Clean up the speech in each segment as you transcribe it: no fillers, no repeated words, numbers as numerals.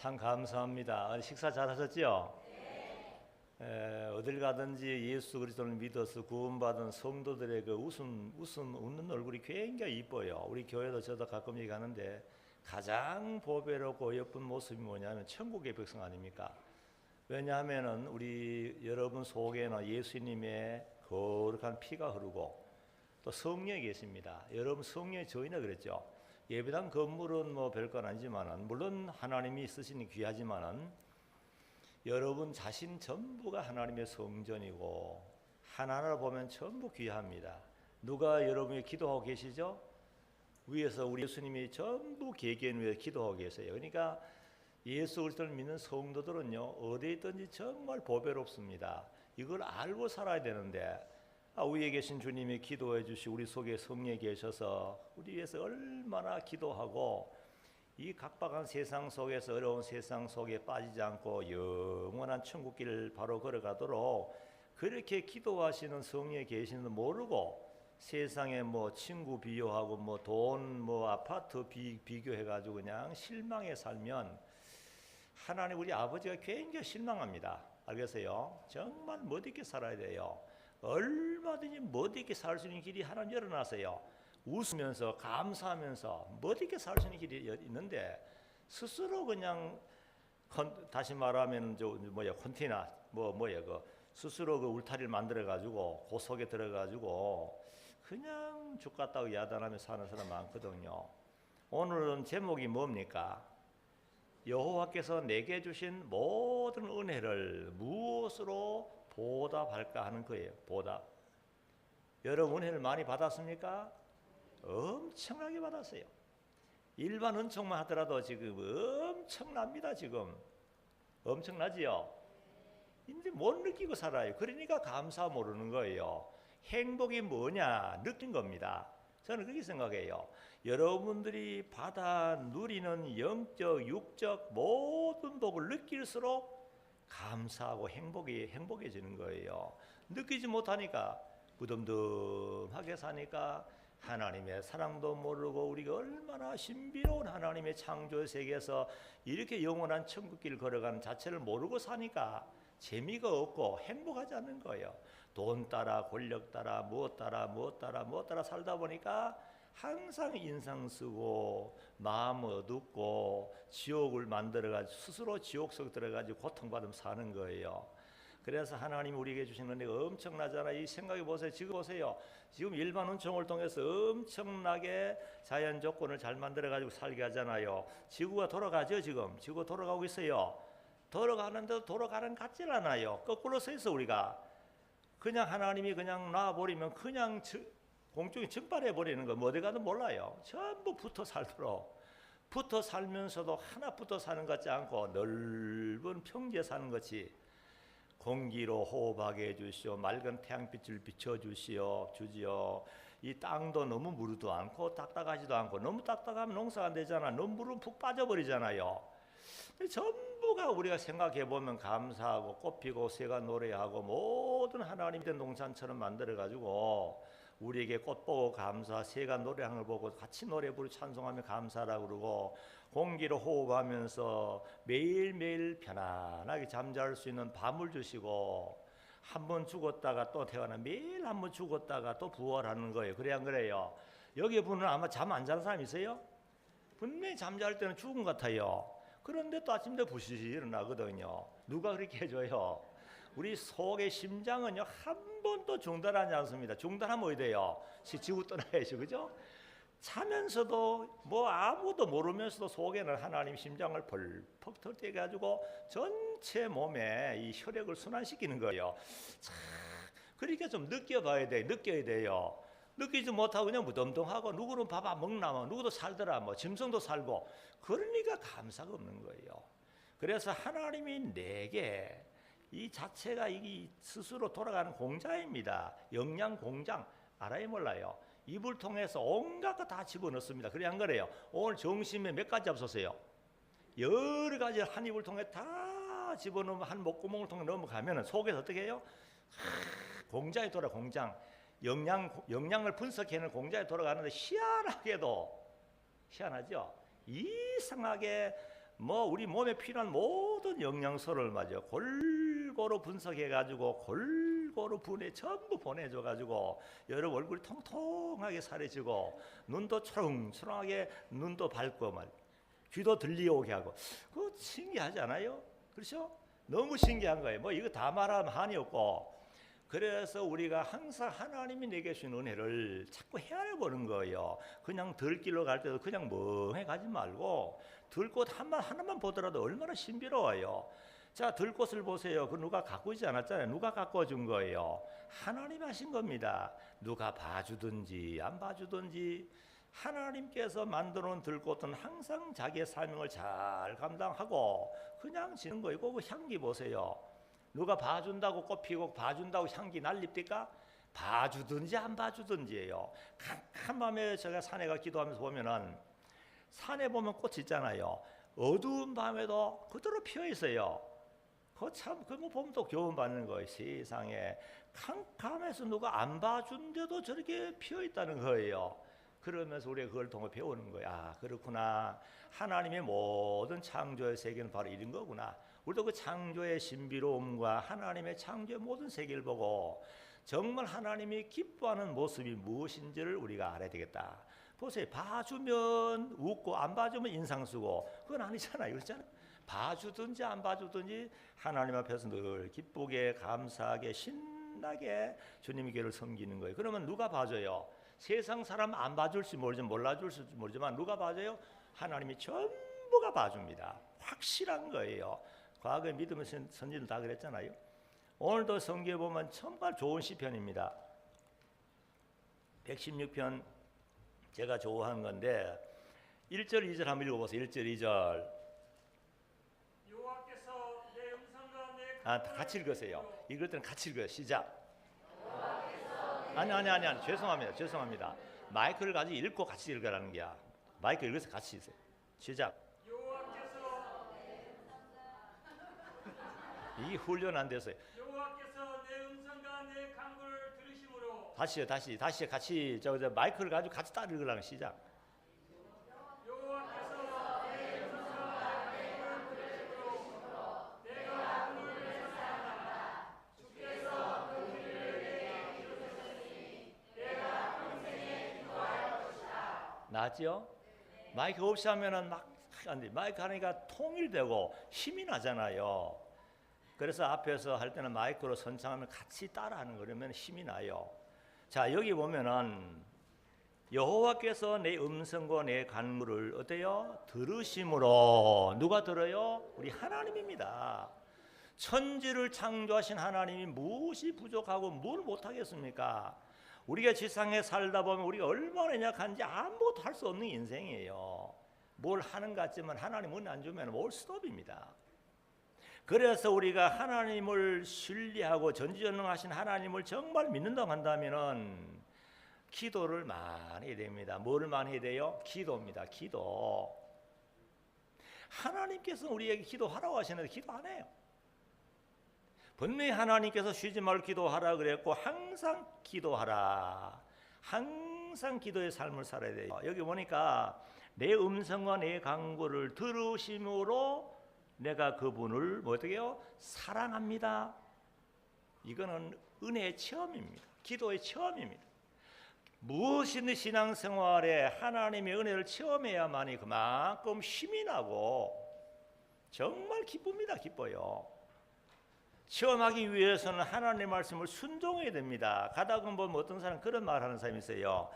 참 감사합니다. 식사 잘 하셨죠? 어딜 가든지 예수 그리스도를 믿어서 구원받은 성도들의 그 웃는 얼굴이 굉장히 이뻐요. 우리 교회도 저도 가끔 얘기하는데 가장 보배롭고 예쁜 모습이 뭐냐면 천국의 백성 아닙니까? 왜냐하면은 우리 여러분 속에는 예수님의 거룩한 피가 흐르고 또 성령이 계십니다. 여러분 성령의 저희는 그랬죠. 예배당 건물은 뭐 별건 아니지만은 물론 하나님이 쓰시니 귀하지만은 여러분 자신 전부가 하나님의 성전이고 하나하나 보면 전부 귀합니다. 누가 여러분이 기도하고 계시죠? 위에서 우리 예수님이 전부 개개인 위에 기도하고 계세요. 그러니까 예수 그리스도를 믿는 성도들은요 어디에 있든지 정말 보배롭습니다. 이걸 알고 살아야 되는데 위에 계신 주님이 기도해 주시 우리 속에 성령이 계셔서 우리 위해서 얼마나 기도하고 이 각박한 세상 속에서 어려운 세상 속에 빠지지 않고 영원한 천국길을 바로 걸어가도록 그렇게 기도하시는 성령이 계시는 모르고 세상에 뭐 친구 비교하고 뭐 돈 뭐 아파트 비교해 가지고 그냥 실망해 살면 하나님 우리 아버지가 굉장히 실망합니다. 알겠어요? 정말 멋있게 살아야 돼요. 얼마든지 멋있게 살 수 있는 길이 하나님 열어놨어요. 웃으면서 감사하면서 멋있게 살 수 있는 길이 있는데 스스로 그냥 다시 말하면 컨테이너 그 스스로 그 울타리를 만들어 가지고 그 속에 들어 가지고 그냥 죽 같다고 야단하며 사는 사람 많거든요. 오늘은 제목이 뭡니까? 여호와께서 내게 주신 모든 은혜를 무엇으로 보답할까 하는 거예요. 보답. 여러분 은혜를 많이 받았습니까? 엄청나게 받았어요. 일반 은총만 하더라도 지금 엄청납니다. 지금 엄청나지요? 근데 못 느끼고 살아요. 그러니까 감사 모르는 거예요. 행복이 뭐냐 느낀 겁니다. 저는 그렇게 생각해요. 여러분들이 받아 누리는 영적, 육적 모든 복을 느낄수록 감사하고 행복해지는 거예요. 느끼지 못하니까 무덤덤하게 사니까 하나님의 사랑도 모르고 우리가 얼마나 신비로운 하나님의 창조 세계에서 이렇게 영원한 천국길을 걸어가는 자체를 모르고 사니까 재미가 없고 행복하지 않는 거예요. 돈 따라 권력 따라 무엇 따라 살다 보니까 항상 인상 쓰고 마음 어둡고 지옥을 만들어가지고 스스로 지옥 속 들어가지고 고통받으며 사는 거예요. 그래서 하나님이 우리에게 주신 은혜가 엄청나잖아요. 이 생각해 보세요. 지금 보세요. 지금 일반 은총을 통해서 엄청나게 자연 조건을 잘 만들어가지고 살게 하잖아요. 지구가 돌아가죠. 지금 지구가 돌아가고 있어요. 돌아가는데도 돌아가는 것 같질 않아요. 거꾸로 서 있어 우리가. 그냥 하나님이 그냥 놔버리면 그냥 공중에 증발해 버리는 거. 어디 가든 몰라요. 전부 붙어 살도록. 붙어 살면서도 하나 붙어 사는 것 같지 않고 넓은 평지에 사는 것이 공기로 호흡하게 해주시오. 맑은 태양빛을 비춰주시오. 주지요. 이 땅도 너무 무르도 않고 딱딱하지도 않고 너무 딱딱하면 농사가 안 되잖아. 너무 무르면 푹 빠져버리잖아요. 전부가 우리가 생각해보면 감사하고 꽃피고 새가 노래하고 모든 하나님의 농산처럼 만들어가지고 우리에게 꽃 보고 감사, 새가 노래하는 걸 보고 같이 노래 부르고 찬송하며 감사라고 그러고 공기로 호흡하면서 매일매일 편안하게 잠잘 수 있는 밤을 주시고 한 번 죽었다가 또 태어나 매일 한 번 죽었다가 또 부활하는 거예요. 그래 안 그래요? 여기 분은 아마 잠 안 자는 사람 있어요? 분명히 잠잘 때는 죽은 것 같아요. 그런데 또 아침에 부시시 일어나거든요. 누가 그렇게 해줘요? 우리 속의 심장은요 한 번도 중단하지 않습니다. 중단하면 어디 돼요? 지구 떠나야죠. 그죠? 자면서도 뭐 아무도 모르면서도 속에는 하나님 심장을 펄펄 터뜨려 가지고 전체 몸에 이 혈액을 순환시키는 거예요. 참, 그러니까 좀 느껴야 돼요. 느끼지 못하고 그냥 무덤덤하고 누구는 밥 안 먹나 뭐 누구도 살더라 뭐 짐승도 살고 그러니까 감사가 없는 거예요. 그래서 하나님이 내게 이 자체가 이 스스로 돌아가는 공장입니다. 영양 공장 알아요 몰라요? 입을 통해서 온갖 거 다 집어넣습니다. 그래 안 그래요? 오늘 점심에 몇 가지 잡수세요? 여러 가지 한 입을 통해 다 집어넣으면 한 목구멍을 통해 넘어가면 속에서 어떻게 해요? 공장이 돌아 공장. 영양을 분석해내는 공장에 돌아가는데 희한하게도 희한하죠. 이상하게 뭐 우리 몸에 필요한 모든 영양소를 맞아 골고루 분석해가지고 골고루 전부 보내줘가지고 여러분 얼굴이 통통하게 살이 찌고 눈도 초롱초롱하게 눈도 밝고 말 귀도 들리오게 하고 그거 신기하지 않아요? 그렇죠? 너무 신기한 거예요. 뭐 이거 다 말하면 한이 없고 그래서 우리가 항상 하나님이 내게 주신 은혜를 자꾸 헤아려 보는 거예요. 그냥 들길로 갈 때도 그냥 멍해 가지 말고 들꽃 하나만 보더라도 얼마나 신비로워요. 자, 들꽃을 보세요. 그 누가 가꾸지 않았잖아요. 누가 가꿔준 거예요? 하나님 하신 겁니다. 누가 봐주든지 안 봐주든지 하나님께서 만들어 놓은 들꽃은 항상 자기의 사명을 잘 감당하고 그냥 지는 거예요. 그 향기 보세요. 누가 봐준다고 꽃 피고 봐준다고 향기 날립니까? 봐주든지 안 봐주든지예요. 캄캄한 밤에 제가 산에 가 기도하면서 보면은 산에 보면 꽃이 있잖아요. 어두운 밤에도 그대로 피어 있어요. 그거 보면 또 교훈 받는 거예요. 세상에 캄캄해서 누가 안 봐준데도 저렇게 피어 있다는 거예요. 그러면서 우리가 그걸 통해 배우는 거야. 아, 그렇구나. 하나님의 모든 창조의 세계는 바로 이런 거구나. 우리도 그 창조의 신비로움과 하나님의 창조의 모든 세계를 보고 정말 하나님이 기뻐하는 모습이 무엇인지를 우리가 알아야 되겠다. 보세요. 봐주면 웃고 안 봐주면 인상 쓰고 그건 아니잖아요. 그렇잖아요. 봐주든지 안 봐주든지 하나님 앞에서 늘 기쁘게 감사하게 신나게 주님의 길을 섬기는 거예요. 그러면 누가 봐줘요? 세상 사람 안 봐줄지 몰라줄지 모르지만 누가 봐줘요? 하나님이 전부가 봐줍니다. 확실한 거예요. 과거에 믿음의 선지들 다 그랬잖아요. 오늘도 성경에 보면 정말 좋은 시편입니다. 116편 제가 좋아하는 건데 1절 2절 한번 읽어보세요. 1절 2절 여호와께서 내 음성과 내 같이 읽으세요. 읽을 때는 같이 읽어요. 시작. 아니 죄송합니다. 마이크를 가지고 읽고 같이 읽으라는 게야. 마이크 읽어서 같이 읽으세요. 시작. 이 훈련 안 됐어요. 여호와께서 내 음성과 내 간구를 들으심으로 다시 같이 저 마이크를 가지고 같이 따라 읽으라는 시작. 여호와께서 내 음성과 내 간구를 들으심으로 내가 그를 사랑한다. 주께서 그 길을 내게 이루셨으니 내가 평생에 기도할 것이다. 나죠? 마이크 없이 하면은 막 안 돼. 마이크 하니까 통일되고 힘이 나잖아요. 그래서 앞에서 할 때는 마이크로 선창하면 같이 따라하는 거라면 힘이 나요. 자, 여기 보면은 여호와께서 내 음성과 내 간구를 어때요? 들으심으로. 누가 들어요? 우리 하나님입니다. 천지를 창조하신 하나님이 무엇이 부족하고 뭘 못하겠습니까? 우리가 지상에 살다 보면 우리가 얼마나 약한지 아무것도 할 수 없는 인생이에요. 뭘 하는 것 같지만 하나님은 안 주면 올 스톱입니다. 그래서 우리가 하나님을 신뢰하고 전지전능하신 하나님을 정말 믿는다고 한다면은 기도를 많이 해야 됩니다. 뭐를 많이 해야 돼요? 기도입니다. 기도. 하나님께서 우리에게 기도하라고 하시는데 기도 안 해요. 분명히 하나님께서 쉬지 말고 기도하라 그랬고 항상 기도하라. 항상 기도의 삶을 살아야 돼요. 여기 보니까 내 음성과 내 간구를 들으심으로 내가 그분을 어떻게 해요? 사랑합니다. 이거는 은혜의 체험입니다. 기도의 체험입니다. 무엇이든 신앙생활에 하나님의 은혜를 체험해야만이 그만큼 힘이 나고 정말 기쁩니다. 기뻐요. 체험하기 위해서는 하나님의 말씀을 순종해야 됩니다. 가다가 보면 어떤 사람 그런 말 하는 사람이 있어요.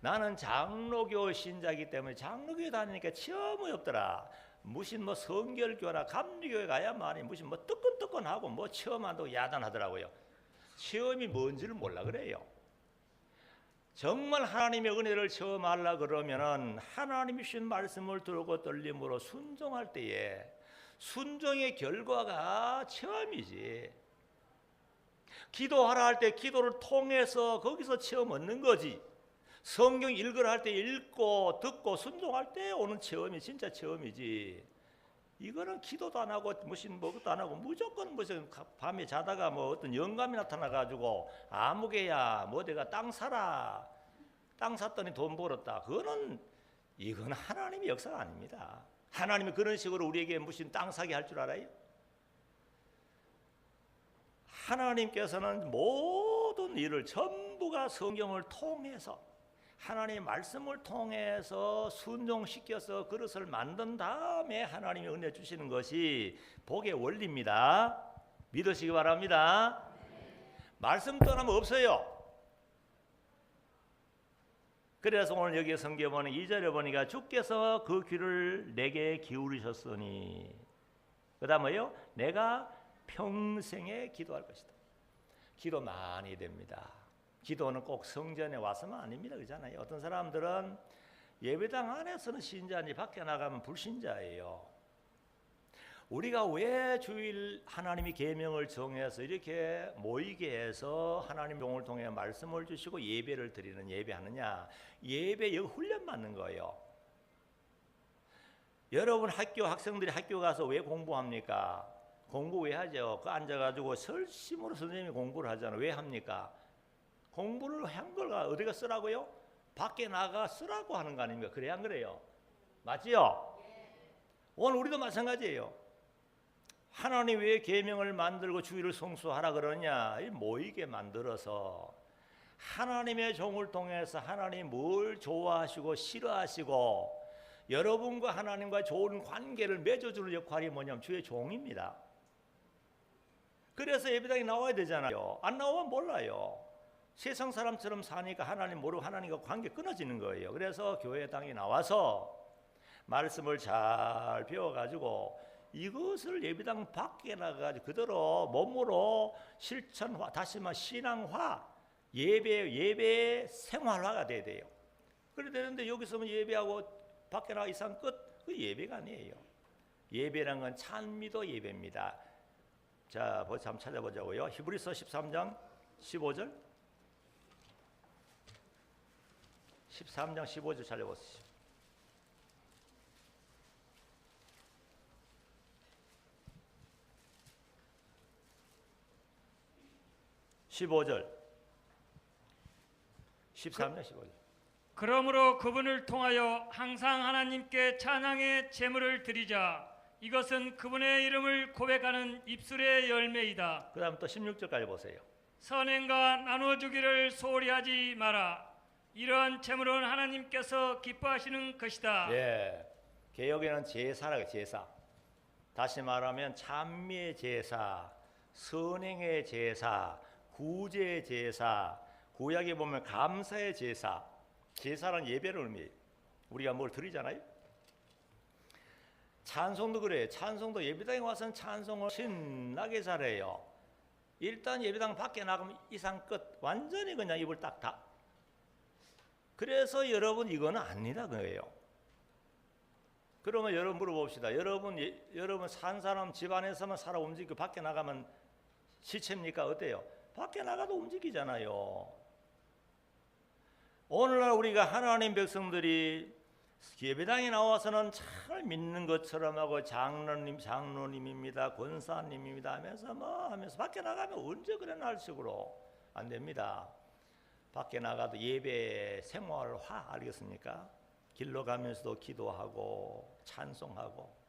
나는 장로교 신자이기 때문에 장로교에 다니니까 체험이 없더라. 무슨 뭐 성결교나 감리교에 가야만이 무슨 뭐 뜨끈뜨끈하고 뭐 체험한다고 야단하더라고요. 체험이 뭔지를 몰라 그래요. 정말 하나님의 은혜를 체험하려 그러면은 하나님이 주신 말씀을 들고 떨림으로 순종할 때에 순종의 결과가 체험이지. 기도하라 할 때 기도를 통해서 거기서 체험 얻는 거지. 성경 읽으라 할 때 읽고 듣고 순종할 때 오는 체험이 진짜 체험이지. 이거는 기도도 안 하고 무슨 뭐것도 안 하고 무조건 무슨 밤에 자다가 뭐 어떤 영감이 나타나 가지고 아무개야 뭐 내가 땅 사라. 땅 샀더니 돈 벌었다. 이건 하나님의 역사가 아닙니다. 하나님이 그런 식으로 우리에게 무슨 땅 사게 할 줄 알아요? 하나님께서는 모든 일을 전부가 성경을 통해서 하나님의 말씀을 통해서 순종시켜서 그릇을 만든 다음에 하나님이 은혜 주시는 것이 복의 원리입니다. 믿으시기 바랍니다. 말씀 떠나면 없어요. 그래서 오늘 여기 성경에 보면 2절에 보니까 주께서 그 귀를 내게 기울이셨으니 그 다음에요 내가 평생에 기도할 것이다. 기도 많이 됩니다. 기도는 꼭 성전에 와서만 아닙니다. 그렇잖아요. 어떤 사람들은 예배당 안에서는 신자인지 밖에 나가면 불신자예요. 우리가 왜 주일 하나님이 계명을 정해서 이렇게 모이게 해서 하나님 종을 통해 말씀을 주시고 예배를 드리는 예배하느냐? 예배 훈련 받는 거예요. 여러분 학생들이 학교 가서 왜 공부합니까? 공부 왜 하죠? 그 앉아가지고 설심으로 선생님이 공부를 하잖아요. 왜 합니까? 공부를 한 걸 어디가 쓰라고요? 밖에 나가 쓰라고 하는 거 아닙니까? 그래야 안 그래요? 맞지요? 오늘 우리도 마찬가지예요. 하나님 왜 계명을 만들고 주일을 성수하라 그러냐? 모이게 만들어서 하나님의 종을 통해서 하나님 뭘 좋아하시고 싫어하시고 여러분과 하나님과 좋은 관계를 맺어주는 역할이 뭐냐면 주의 종입니다. 그래서 예배당에 나와야 되잖아요. 안 나오면 몰라요. 세상 사람처럼 사니까 하나님 모르고 하나님과 관계 끊어지는 거예요. 그래서 교회당에 나와서 말씀을 잘 배워가지고 이것을 예배당 밖에 나가지고 그대로 몸으로 실천화, 다시 말해 신앙화, 예배 생활화가 돼야 돼요. 그래야 되는데 여기서 예배하고 밖에 나가 이상 끝, 그 예배가 아니에요. 예배란 건 찬미도 예배입니다. 자, 한번 찾아보자고요. 히브리서 13장 15절 13장 15절 찾아보시죠. 15절 13장 15절 그러므로 그분을 통하여 항상 하나님께 찬양의 제물을 드리자. 이것은 그분의 이름을 고백하는 입술의 열매이다. 그 다음 또 16절까지 보세요. 선행과 나눠주기를 소홀히 하지 마라. 이러한 제물은 하나님께서 기뻐하시는 것이다. 예, 개혁에는 제사라고 제사. 다시 말하면 찬미의 제사, 선행의 제사, 구제의 제사, 구약에 보면 감사의 제사. 제사란 예배를 의미해요. 우리가 뭘 드리잖아요. 찬송도 그래요. 찬송도 예배당에 와서는 찬송을 신나게 잘해요. 일단 예배당 밖에 나가면 이상 끝. 완전히 그냥 입을 딱 다. 그래서 여러분 이거는 아니다 그거예요. 그러면 여러분 물어봅시다. 여러분 산 사람 집안에서만 살아 움직이고 밖에 나가면 시체입니까? 어때요? 밖에 나가도 움직이잖아요. 오늘날 우리가 하나님 백성들이 예배당에 나와서는 잘 믿는 것처럼 하고 장로님입니다, 권사님입니다 하면서 밖에 나가면 언제 그래 날 식으로 안 됩니다. 밖에 나가도 예배 생활화 알겠습니까? 길로 가면서도 기도하고 찬송하고.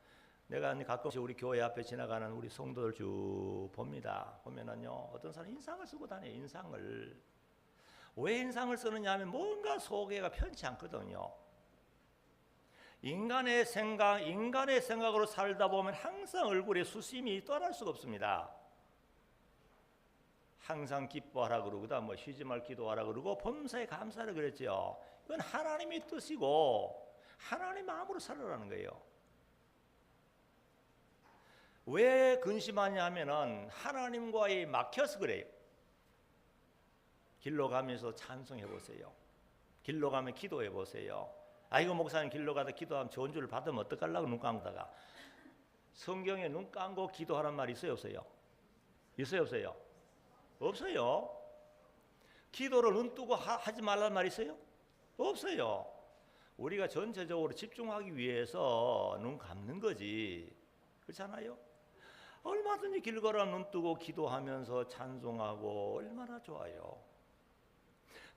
내가 가끔씩 우리 교회 앞에 지나가는 우리 성도들 쭉 봅니다. 보면은요 어떤 사람 인상을 쓰고 다녀요. 인상을. 왜 인상을 쓰느냐 하면 뭔가 속에가 편치 않거든요. 인간의 생각으로 살다 보면 항상 얼굴에 수심이 떠날 수가 없습니다. 항상 기뻐하라 그러고 그다음 쉬지 말 기도하라 그러고 범사에 감사를 그랬죠. 이건 하나님의 뜻이고 하나님 마음으로 살아라는 거예요. 왜 근심하냐 하면은 하나님과의 막혀서 그래요. 길로 가면서 찬송해 보세요. 길로 가면 기도해 보세요. 아이고 목사님 길로 가다 기도하면 좋은 줄을 받으면 어떡하려고 눈 감다가. 성경에 눈 감고 기도하란 말이 있어요 없어요? 있어요 없어요? 없어요. 기도를 눈 뜨고 하지 말란 말이 있어요? 없어요. 우리가 전체적으로 집중하기 위해서 눈 감는 거지. 그렇잖아요? 얼마든지 길 걸어 눈 뜨고 기도하면서 찬송하고 얼마나 좋아요.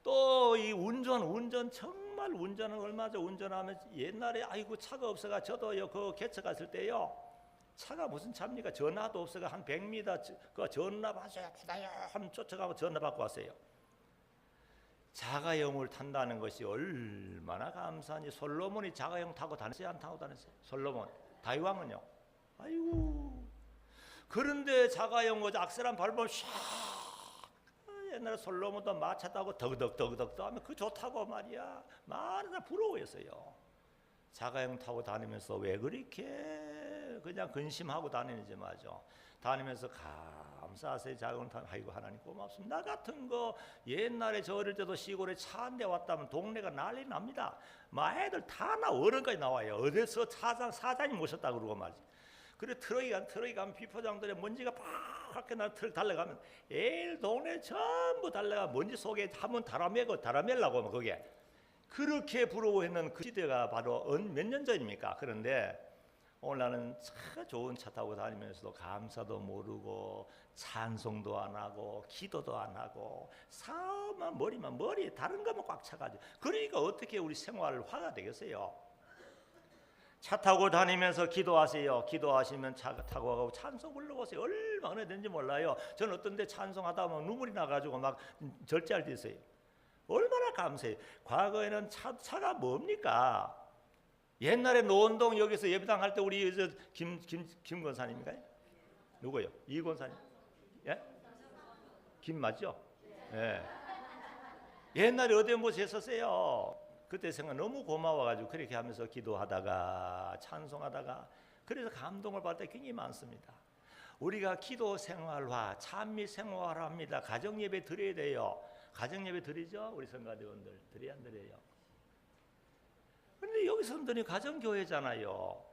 또 이 운전 정말 운전은 얼마죠? 운전하면 옛날에 아이고 차가 없어가 저도요 그 개척 갔을 때요 차가 무슨 차입니까? 전화도 없어가 한 100m 그 전화 받아요 한번 쫓아가고 전화 받고 왔어요. 자가용을 탄다는 것이 얼마나 감사한지. 솔로몬이 자가용 타고 다녔어요? 안 타고 다녔어요? 솔로몬 다윗왕은요? 아이고 그런데 자가용 거 악셀 한 밟으면 샥 옛날에 솔로몬도 마차 타고 덕덕덕덕 하면 그 좋다고 말이야. 많은 사람 부러워했어요. 자가용 타고 다니면서 왜 그렇게 그냥 근심하고 다니는지 말이죠. 다니면서 감사하세요. 자가용 타면 아이고 하나님 고맙습니다. 나 같은 거 옛날에 저 어릴 때도 시골에 차 한 대 왔다면 동네가 난리 납니다. 막 애들 다 나 어른까지 나와요. 어디서 사장님 모셨다 그러고 말이지. 그래 트럭이 가면 비포장들에 먼지가 팍하게 나 트럭 달려가면 애들 동네 전부 달려가 먼지 속에 한번 달아매려고 그게 그렇게 부러워했는 그 시대가 바로 몇 년 전입니까? 그런데 오늘 나는 참 좋은 차 타고 다니면서도 감사도 모르고 찬송도 안 하고 기도도 안 하고 사만 머리 다른 것만 꽉 차가지고 그러니까 어떻게 우리 생활 화가 되겠어요? 차 타고 다니면서 기도하세요. 기도하시면 차 타고 가고 찬송 불러보세요. 얼마나 은혜된지 몰라요. 저는 어떤 데 찬송하다 보면 눈물이 나가지고 막 절제할 때 있어요. 얼마나 감사해요. 과거에는 차가 뭡니까? 옛날에 노원동 여기서 예배당 할 때 우리 김 권사님인가요? 누구요? 이 권사님? 예? 김 맞죠? 예. 옛날에 어디 모시에 썼어요. 그때 생각 너무 고마워가지고 그렇게 하면서 기도하다가 찬송하다가 그래서 감동을 받을 때 굉장히 많습니다. 우리가 기도 생활화, 찬미 생활화합니다. 가정 예배 드려야 돼요. 가정 예배 드리죠? 우리 성가대원들 드려야 안 드려요? 그런데 여기 성도님 가정교회잖아요.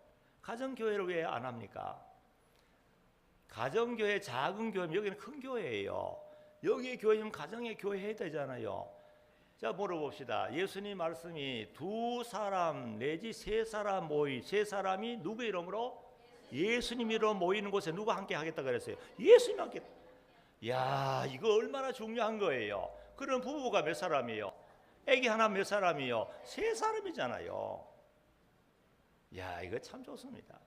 가정교회를 왜 안 합니까? 가정교회 작은 교회면 여기는 큰 교회예요. 여기 교회는 가정의 교회 해야 되잖아요. 자 물어봅시다. 예수님 말씀이 두 사람 내지 세 사람이 누구의 이름으로? 예수님 이름으로 모이는 곳에 누가 함께 하겠다 그랬어요? 예수님 함께. 야 이거 얼마나 중요한 거예요. 그럼 부부가 몇 사람이에요? 애기 하나 몇 사람이요? 세 사람이잖아요. 야 이거 참 좋습니다.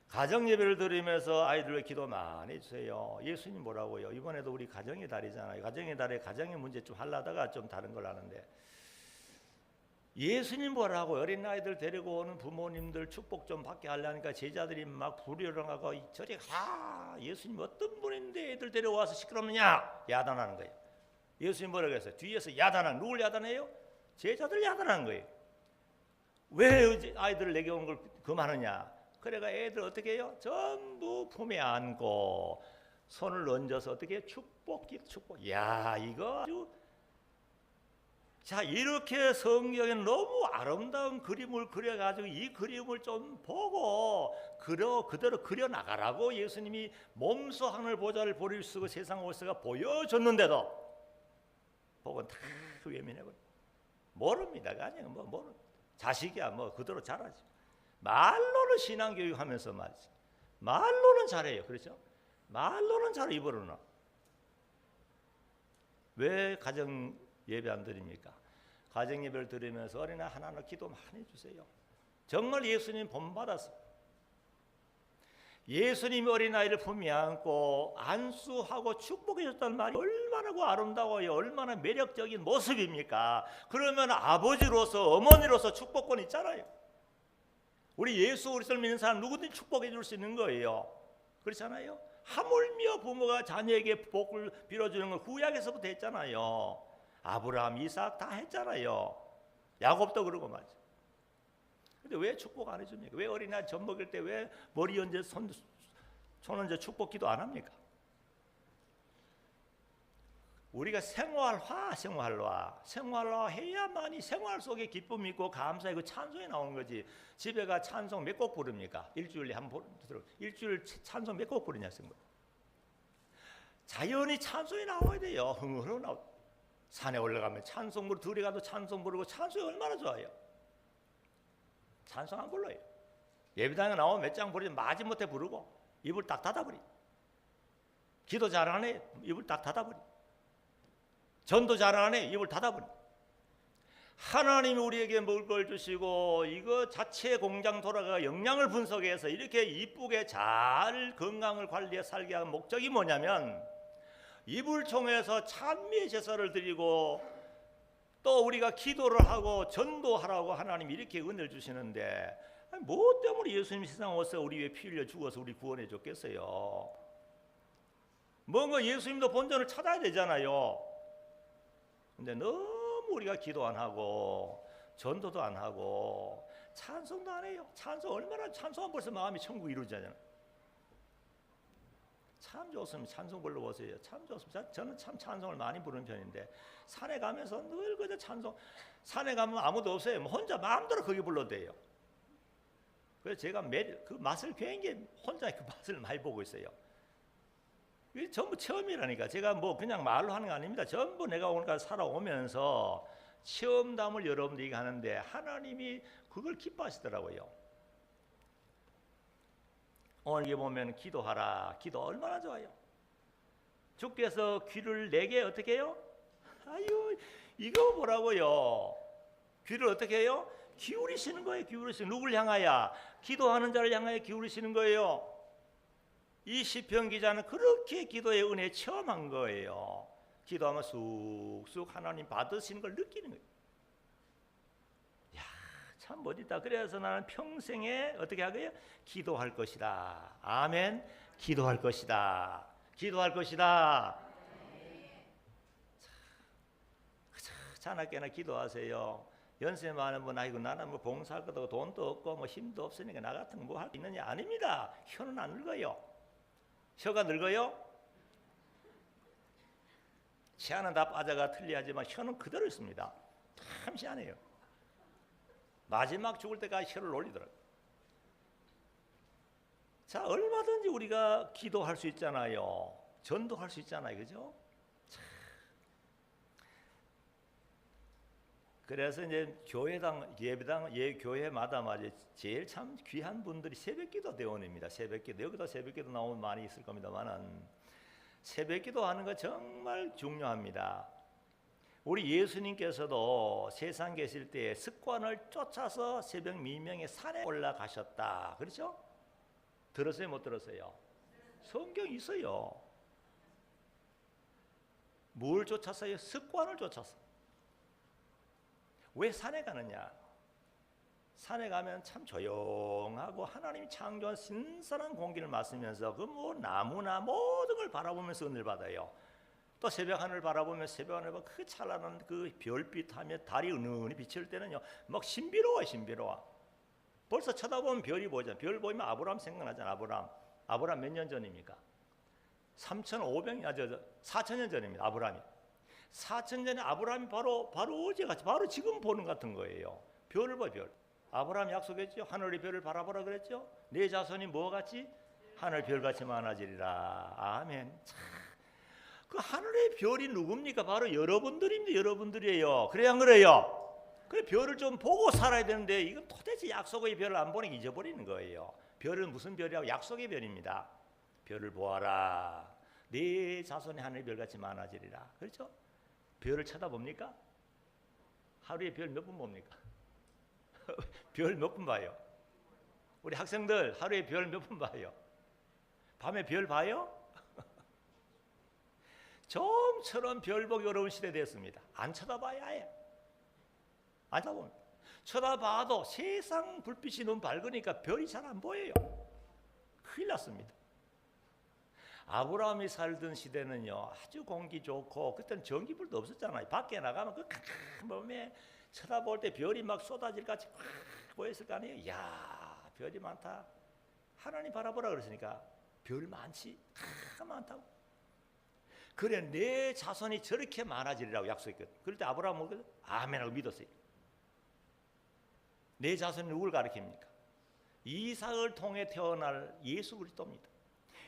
가정 예배를 드리면서 아이들을 기도 많이 해주세요. 예수님 뭐라고요? 이번에도 우리 가정의 달이잖아요. 가정의 달에 가정의 문제 좀 하려다가 좀 다른 걸 하는데 예수님 뭐라고? 어린아이들 데리고 오는 부모님들 축복 좀 받게 하려니까 제자들이 막 불효령하고 저리 가 예수님 어떤 분인데 애들 데려와서 시끄럽느냐 야단하는 거예요. 예수님 뭐라고 했어요? 뒤에서 야단하는 누굴 야단해요? 제자들 야단하는 거예요. 왜 아이들을 내게 온 걸 그만하냐? 그래가 애들 어떻게 해요? 전부 품에 안고 손을 얹어서 어떻게 해요? 축복. 야 이거 아주 자 이렇게 성경에 너무 아름다운 그림을 그려가지고 이 그림을 좀 보고 그대로 그려나가라고 예수님이 몸소 하늘 보좌를 보리를 쓰고 세상 오셔가 보여줬는데도 복은 다 외면해버려. 모릅니다. 아니야 모르. 자식이야 뭐 그대로 잘하지. 말로는 신앙교육 하면서 말이지. 말로는 잘해요. 그렇죠? 말로는 잘 입으로는. 왜 가정 예배 안 드립니까? 가정 예배를 드리면서 어린아이 하나하나 기도 많이 해주세요. 정말 예수님 본받았어. 예수님이 어린아이를 품에 안고 안수하고 축복해 줬다는 말이 얼마나 아름다워요. 얼마나 매력적인 모습입니까? 그러면 아버지로서 어머니로서 축복권 있잖아요. 우리 예수 그리스도를 믿는 사람 누구든지 축복해 줄 수 있는 거예요. 그렇잖아요. 하물며 부모가 자녀에게 복을 빌어주는 건 구약에서부터 했잖아요. 아브라함, 이삭 다 했잖아요. 야곱도 그러고 말이죠. 근데 왜 축복 안 해줍니까? 왜 어린아이 젖 먹일 때 왜 머리 얹어 손 얹어 축복 기도 안 합니까? 우리가 생활화 해야만이 생활 속에 기쁨이 있고 감사이고 찬송이 나오는 거지. 집에 가 찬송 몇 곡 부릅니까? 일주일에 한 번 일주일 찬송 몇 곡 부르냐 쓴 거. 자연히 찬송이 나와야 돼요. 흥얼흥얼 나오. 산에 올라가면 찬송 부르고 들에 가도 찬송 부르고 찬송이 얼마나 좋아요. 찬송 안 불러요. 예배당에 나오면 몇 장 부르지 마지못해 부르고 입을 딱 닫아버리. 기도 잘하네 입을 딱 닫아버리. 전도 잘 안 해. 입을 닫아버려. 하나님이 우리에게 먹을 걸 주시고 이거 자체 공장 돌아가 영양을 분석해서 이렇게 이쁘게 잘 건강을 관리해 살게 한 목적이 뭐냐면 입을 통해서 찬미의 제사를 드리고 또 우리가 기도를 하고 전도하라고 하나님이 이렇게 은혜를 주시는데 뭐 때문에 예수님이 세상 와서 우리 위해 피 흘려 죽어서 우리 구원해 줬겠어요. 뭔가 예수님도 본전을 찾아야 되잖아요. 근데 너무 우리가 기도 안 하고 전도도 안 하고 찬송도 안 해요. 찬송 얼마나 찬송하면 벌써 마음이 천국 이루어지잖아요. 참 좋습니다. 찬송 불러보세요. 참 좋습니다. 저는 참 찬송을 많이 부르는 편인데 산에 가면서 늘 그저 찬송. 산에 가면 아무도 없어요. 혼자 마음대로 거기 불러도 돼요. 그래서 제가 매일 그 맛을 굉장히 혼자 그 맛을 많이 보고 있어요. 이게 전부 체험이라니까. 제가 뭐 그냥 말로 하는 거 아닙니다. 전부 내가 오늘까지 살아오면서 체험담을 여러분들에게 하는데 하나님이 그걸 기뻐하시더라고요. 오늘 이게 보면 기도하라. 기도 얼마나 좋아요. 주께서 귀를 내게 어떻게 해요? 아유 이거 뭐라고요. 귀를 어떻게 해요? 기울이시는 거예요. 기울이시는 누굴 향하여? 기도하는 자를 향하여 기울이시는 거예요. 이 시편 기자는 그렇게 기도의 은혜 체험한 거예요. 기도하면 쑥쑥 하나님 받으시는 걸 느끼는 거예요. 야, 참 멋있다. 그래서 나는 평생에 어떻게 하고요? 기도할 것이다. 아멘. 기도할 것이다. 기도할 것이다. 자나깨나 기도하세요. 연세 많은 분 아이고 나는 뭐 봉사할 것도 없고 돈도 없고 뭐 힘도 없으니까 나 같은 거 뭐 할 수 있느냐? 아닙니다. 혀는 안 늙어요. 혀가 늙어요? 치아는 다 빠져가 틀리하지만 혀는 그대로 있습니다. 참 희한해요. 마지막 죽을 때까지 혀를 올리더라고요. 자, 얼마든지 우리가 기도할 수 있잖아요. 전도할 수 있잖아요. 그죠? 그래서 이제 교회당, 예배당, 교회마다 제일 참 귀한 분들이 새벽기도 대원입니다. 새벽기도. 여기도 새벽기도 나오면 많이 있을 겁니다만은 새벽기도 하는 거 정말 중요합니다. 우리 예수님께서도 세상 계실 때 습관을 쫓아서 새벽 미명에 산에 올라가셨다. 그렇죠? 들었어요? 못 들었어요? 성경 있어요. 뭘 쫓았어요? 습관을 쫓았어. 왜 산에 가느냐? 산에 가면 참 조용하고 하나님이 창조한 신선한 공기를 마시면서 그 뭐 나무나 모든 걸 바라보면서 은혜를 받아요. 또 새벽 하늘을 바라보면 새벽 하늘 그 찬란한 그 별빛 하며 달이 은은히 비칠 때는요 막 신비로워요. 신비로워. 벌써 쳐다보면 별이 보이잖아요. 별 보이면 아브라함 생각나잖아요. 아브라함 몇 년 전입니까? 4,000년 전입니다. 아브라함이 4,000년 전에 아브라함이 바로 어제같이 바로 지금 보는 같은 거예요. 별을 봐. 별. 아브라함 약속했죠. 하늘의 별을 바라보라 그랬죠. 내 자손이 뭐같이? 하늘 별같이 많아지리라. 아멘. 참. 그 하늘의 별이 누굽니까? 바로 여러분들입니다. 여러분들이에요. 그래야 안 그래요? 그래 별을 좀 보고 살아야 되는데 이건 도대체 약속의 별을 안 보니 잊어버리는 거예요. 별은 무슨 별이라고? 약속의 별입니다. 별을 보아라. 네 자손이 하늘의 별같이 많아지리라. 그렇죠? 별을 쳐다봅니까? 하루에 별 몇 분 봅니까? 별 몇 분 봐요? 우리 학생들 하루에 별 몇 분 봐요? 밤에 별 봐요? 좀처럼 별 보기 어려운 시대 됐습니다. 안 쳐다봐야 해. 안 쳐다봅니다. 쳐다봐도 세상 불빛이 너무 밝으니까 별이 잘 안 보여요. 큰일 났습니다. 아브라함이 살던 시대는요 아주 공기 좋고 그때는 전기불도 없었잖아요. 밖에 나가면 그 큰 몸에 쳐다볼 때 별이 막 쏟아질 같이 확 보였을 거 아니에요. 이야 별이 많다. 하나님 바라보라 그러시니까 별 많지? 많다고. 그래 내 자손이 저렇게 많아지리라고 약속했거든. 그럴 때 아브라함은 아멘하고 믿었어요. 내 자손이 누굴 가리킵니까? 이삭을 통해 태어날 예수 그리스도입니다.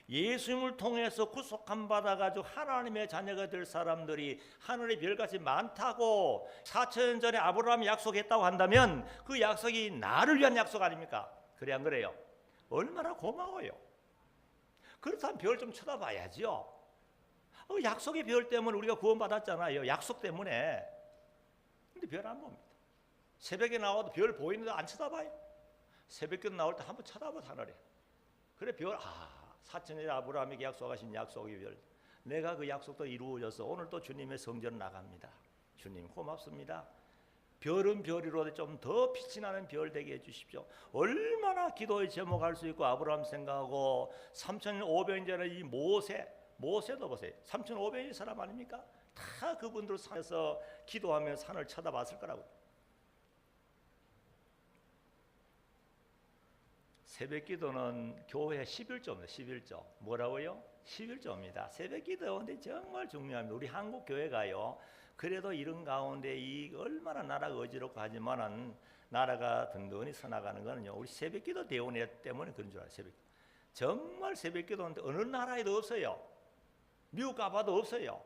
예수님을 통해서 구속함 받아가지고 하나님의 자녀가 될 사람들이 하늘의 별같이 많다고 4,000년 전에 아브라함이 약속했다고 한다면 그 약속이 나를 위한 약속 아닙니까? 그래 안 그래요? 얼마나 고마워요. 그렇다면 별 좀 쳐다봐야죠. 약속의 별 때문에 우리가 구원받았잖아요. 약속 때문에. 근데 별 안 봅니다. 새벽에 나와도 별 보이는데 안 쳐다봐요. 새벽에 나올 때 한번 쳐다봐 하늘에. 그래 별 사천의 아브라함에게 약속하신 약속의 별. 내가 그 약속도 이루어져서 오늘 또 주님의 성전 나갑니다. 주님 고맙습니다. 별은 별이로 좀 더 빛이 나는 별 되게 해주십시오. 얼마나 기도의 제목할 수 있고 아브라함 생각하고 3,500년 전에 이 모세도 보세요. 3,500년 사람 아닙니까? 다 그분들 산에서 기도하며 산을 쳐다봤을 거라고. 새벽 기도는 교회 11조입니다. 11조. 뭐라고요? 11조입니다. 새벽 기도 근데 정말 중요합니다. 우리 한국 교회가요. 그래도 이런 가운데 이 얼마나 나라가 어지럽고 하지만은 나라가 든든히 서나가는 거는요. 우리 새벽기도 대원회 때문에 그런 줄 알아요. 새벽. 정말 새벽기도는 어느 나라에도 없어요. 미국 가봐도 없어요.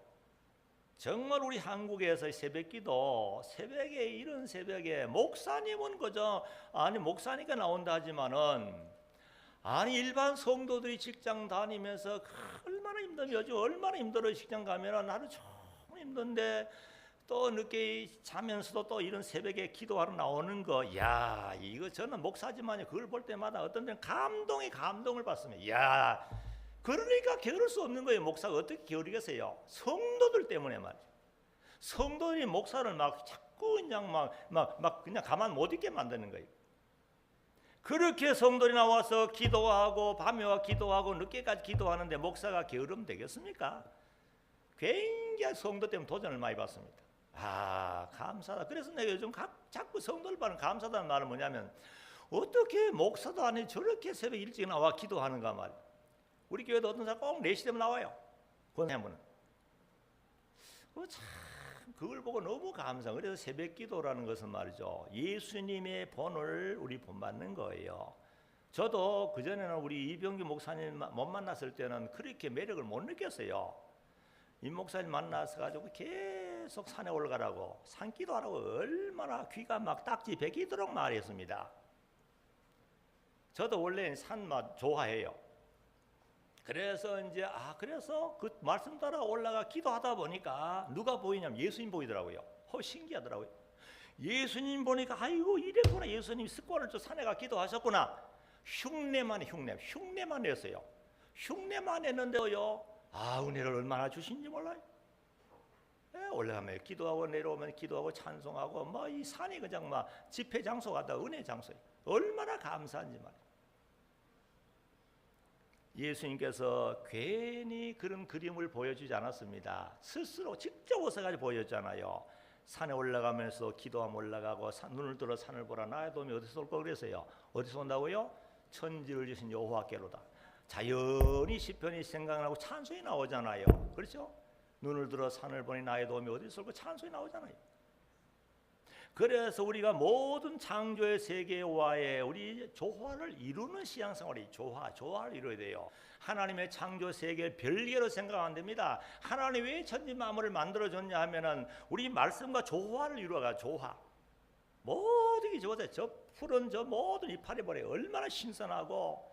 정말 우리 한국에서 새벽기도 새벽에 이런 새벽에 목사님은 그저 목사니까 나온다 하지만은 일반 성도들이 직장 다니면서 얼마나 힘들면 요즘 얼마나 힘들어요. 직장 가면은 하루 종일 힘든데 또 늦게 자면서도 또 이런 새벽에 기도하러 나오는 거, 야 이거 저는 목사지만요 그걸 볼 때마다 어떤 때는 감동을 받습니다. 야 그러니까 게으를 수 없는 거예요. 목사가 어떻게 게으르겠어요? 성도들 때문에 말이죠. 성도들이 목사를 막 자꾸 그냥 막 그냥 가만 못 있게 만드는 거예요. 그렇게 성도들이 나와서 기도하고 밤에 와 기도하고 늦게까지 기도하는데 목사가 게으르면 되겠습니까? 굉장히 성도 때문에 도전을 많이 받습니다. 감사하다. 그래서 내가 요즘 자꾸 성도를 받는 감사하다는 말은 뭐냐면 어떻게 목사도 아니 저렇게 새벽 일찍 나와 기도하는가 말이야. 우리 교회도 어떤 사람 꼭 4시 되면 나와요. 권해문은. 참 그걸 보고 너무 감사. 그래서 새벽 기도라는 것은 말이죠. 예수님의 본을 우리 본받는 거예요. 저도 그전에는 우리 이병규 목사님 못 만났을 때는 그렇게 매력을 못 느꼈어요. 이 목사님 만나서 가지고 계속 산에 올라가라고 산기도 하라고 얼마나 귀가 막 딱지 베기도록 말했습니다. 저도 원래 산만 좋아해요. 그래서 이제 그래서 그 말씀 따라 올라가 기도하다 보니까 누가 보이냐면 예수님 보이더라고요. 신기하더라고요. 예수님 보니까 아이고 이랬구나. 예수님 습관을 저 산에 가 기도하셨구나. 흉내만 했어요. 흉내만 했는데요. 은혜를 얼마나 주신지 몰라요. 올라가면 기도하고 내려오면 기도하고 찬송하고 이 산이 그냥 집회 장소 같다. 은혜 장소예요. 얼마나 감사한지 말이에요. 예수님께서 괜히 그런 그림을 보여주지 않았습니다. 스스로 직접 오셔가지고 보여줬잖아요. 산에 올라가면서 기도하면 올라가고 눈을 들어 산을 보라. 나의 도움이 어디서 올 거 그랬어요. 어디서 온다고요? 천지를 주신 여호와께로다. 자연히 시편이 생각나고 찬송이 나오잖아요. 그렇죠? 눈을 들어 산을 보니 나의 도움이 어디서 올까 찬송이 나오잖아요. 그래서 우리가 모든 창조의 세계와의 우리 조화를 이루는 신앙생활이 조화를 이루어야 돼요. 하나님의 창조 세계를 별개로 생각 안 됩니다. 하나님 왜 천지 만물을 만들어줬냐 하면은 우리 말씀과 조화를 이루어가 조화. 모든 게 좋아져요. 저 푸른 저 모든 이파리 보래 얼마나 신선하고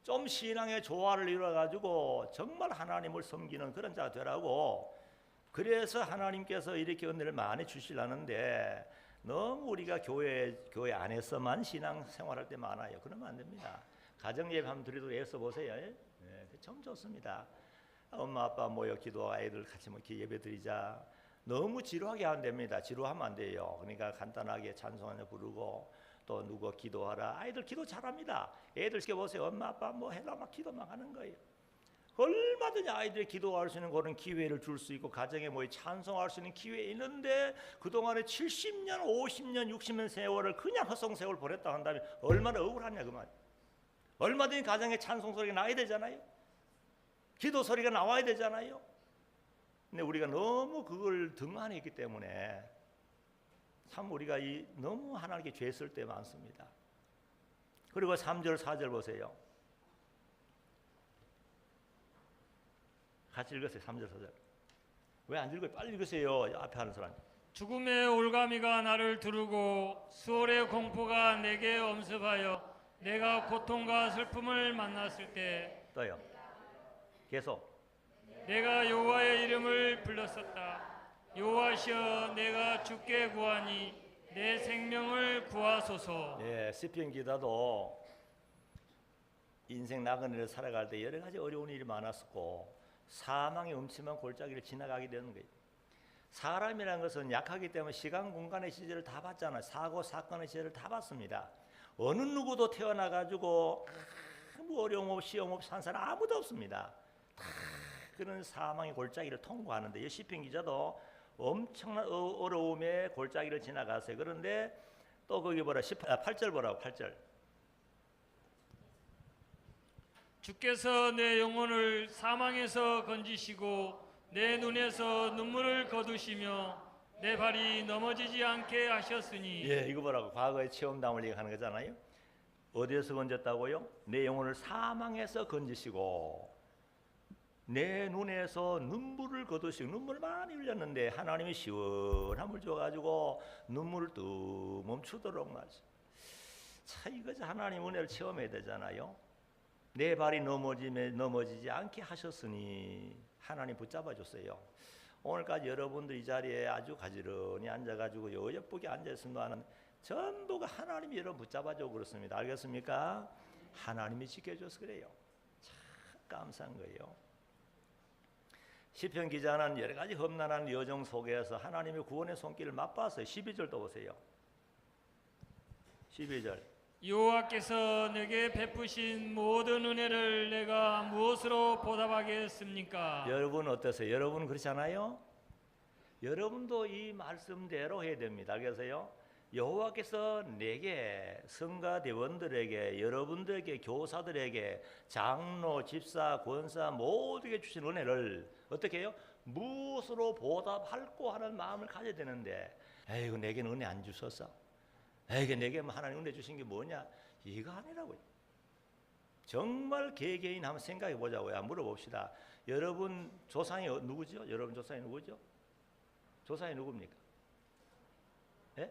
좀 신앙의 조화를 이루어가지고 정말 하나님을 섬기는 그런 자가 되라고. 그래서 하나님께서 이렇게 은혜를 많이 주시려는데 너무 우리가 교회 안에서만 신앙 생활할 때 많아요. 그러면 안 됩니다. 가정 예배 한번 드리도록 애써 보세요. 참 좋습니다. 엄마 아빠 모여 기도하고 아이들 같이 예배 드리자. 너무 지루하게 하면 됩니다. 지루하면 안 돼요. 그러니까 간단하게 찬송하며 부르고 또 누구 기도하라. 아이들 기도 잘합니다. 애들 시켜보세요. 엄마 아빠 해라 막 기도 막 하는 거예요. 얼마든지 아이들이 기도할 수 있는 그런 기회를 줄 수 있고 가정에 찬송할 수 있는 기회 있는데 그동안에 70년, 50년, 60년 세월을 그냥 헛성세월 보냈다 한다면 얼마나 억울하냐 그 말. 얼마든지 가정에 찬송 소리가 나야 되잖아요. 기도 소리가 나와야 되잖아요. 근데 우리가 너무 그걸 등한했기 때문에 참 우리가 너무 하나님께 죄 쓸 때 많습니다. 그리고 3절 4절 보세요. 같이 읽으세요. 3절 4절. 왜 안 읽어요? 빨리 읽으세요. 앞에 하는 사람. 죽음의 올가미가 나를 두르고 수월의 공포가 내게 엄습하여 내가 고통과 슬픔을 만났을 때 또요. 계속. 내가 여호와의 이름을 불렀었다. 여호와시여 내가 주께 구하니 내 생명을 구하소서. 예, 시편 기자도 인생 나그네를 살아갈 때 여러 가지 어려운 일이 많았었고 사망의 음침한 골짜기를 지나가게 되는 거예요. 사람이라는 것은 약하기 때문에 시간 공간의 시절을 다 봤잖아요. 사고 사건의 시절을 다 봤습니다. 어느 누구도 태어나 가지고 아무 어려움 없이 시험 없이 산 사람 아무도 없습니다. 다 그런 사망의 골짜기를 통과하는데 이 시편 기자도 엄청난 어려움의 골짜기를 지나갔어요. 그런데 또 거기 보라 8절 보라고 8절. 주께서 내 영혼을 사망에서 건지시고 내 눈에서 눈물을 거두시며 내 발이 넘어지지 않게 하셨으니. 예, 이거 보라고 과거의 체험담을 얘기하는 거잖아요. 어디에서 건졌다고요? 내 영혼을 사망에서 건지시고 내 눈에서 눈물을 거두시고 눈물 많이 흘렸는데 하나님이 시원함을 줘가지고 눈물을 뚝 멈추도록 말씀. 자, 이거죠. 하나님 은혜를 체험해야 되잖아요. 내 발이 넘어지지 않게 하셨으니 하나님 붙잡아 줬어요. 오늘까지 여러분들 이 자리에 아주 가지런히 앉아가지고 여예쁘게 앉아있으면 전부가 하나님이 여러분 붙잡아줘 그렇습니다. 알겠습니까? 하나님이 지켜줘서 그래요. 참 감사한 거예요. 시편 기자는 여러 가지 험난한 여정 속에서 하나님의 구원의 손길을 맛봤어요. 12절도 보세요. 12절. 여호와께서 내게 베푸신 모든 은혜를 내가 무엇으로 보답하겠습니까? 여러분 어떠세요? 여러분 그렇지 않아요? 여러분도 이 말씀대로 해야 됩니다. 그래서요. 여호와께서 내게 성가대원들에게 여러분들에게 교사들에게 장로, 집사, 권사 모두에게 주신 은혜를 어떻게 해요? 무엇으로 보답할고 하는 마음을 가져야 되는데 에이구 내게는 은혜 안 주셨어. 에이구 내게 하나님 은혜 주신 게 뭐냐? 이거 아니라고요. 정말 개개인 한번 생각해 보자고요. 물어봅시다. 여러분 조상이 누구죠? 여러분 조상이 누구죠? 조상이 누굽니까? 예?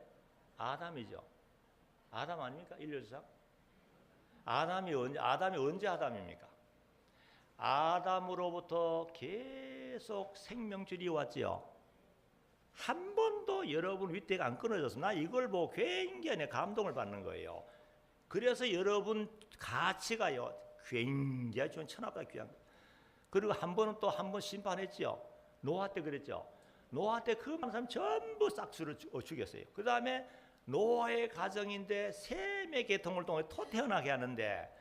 아담이죠. 아담 아닙니까? 인류조상. 아담이 언제 아담입니까? 아담으로부터 계속 생명줄이 왔지요. 한 번도 여러분 윗대가 안 끊어졌어. 나 이걸 보고 굉장히 감동을 받는 거예요. 그래서 여러분 가치가요 굉장히 좋은 천하보다 귀한 거예요. 그리고 한 번은 또 한 번 심판했죠. 노아 때 그랬죠. 노아 때 그 많은 사람 전부 싹수를 죽였어요. 그 다음에 노아의 가정인데 셈의 계통을 통해 또 태어나게 하는데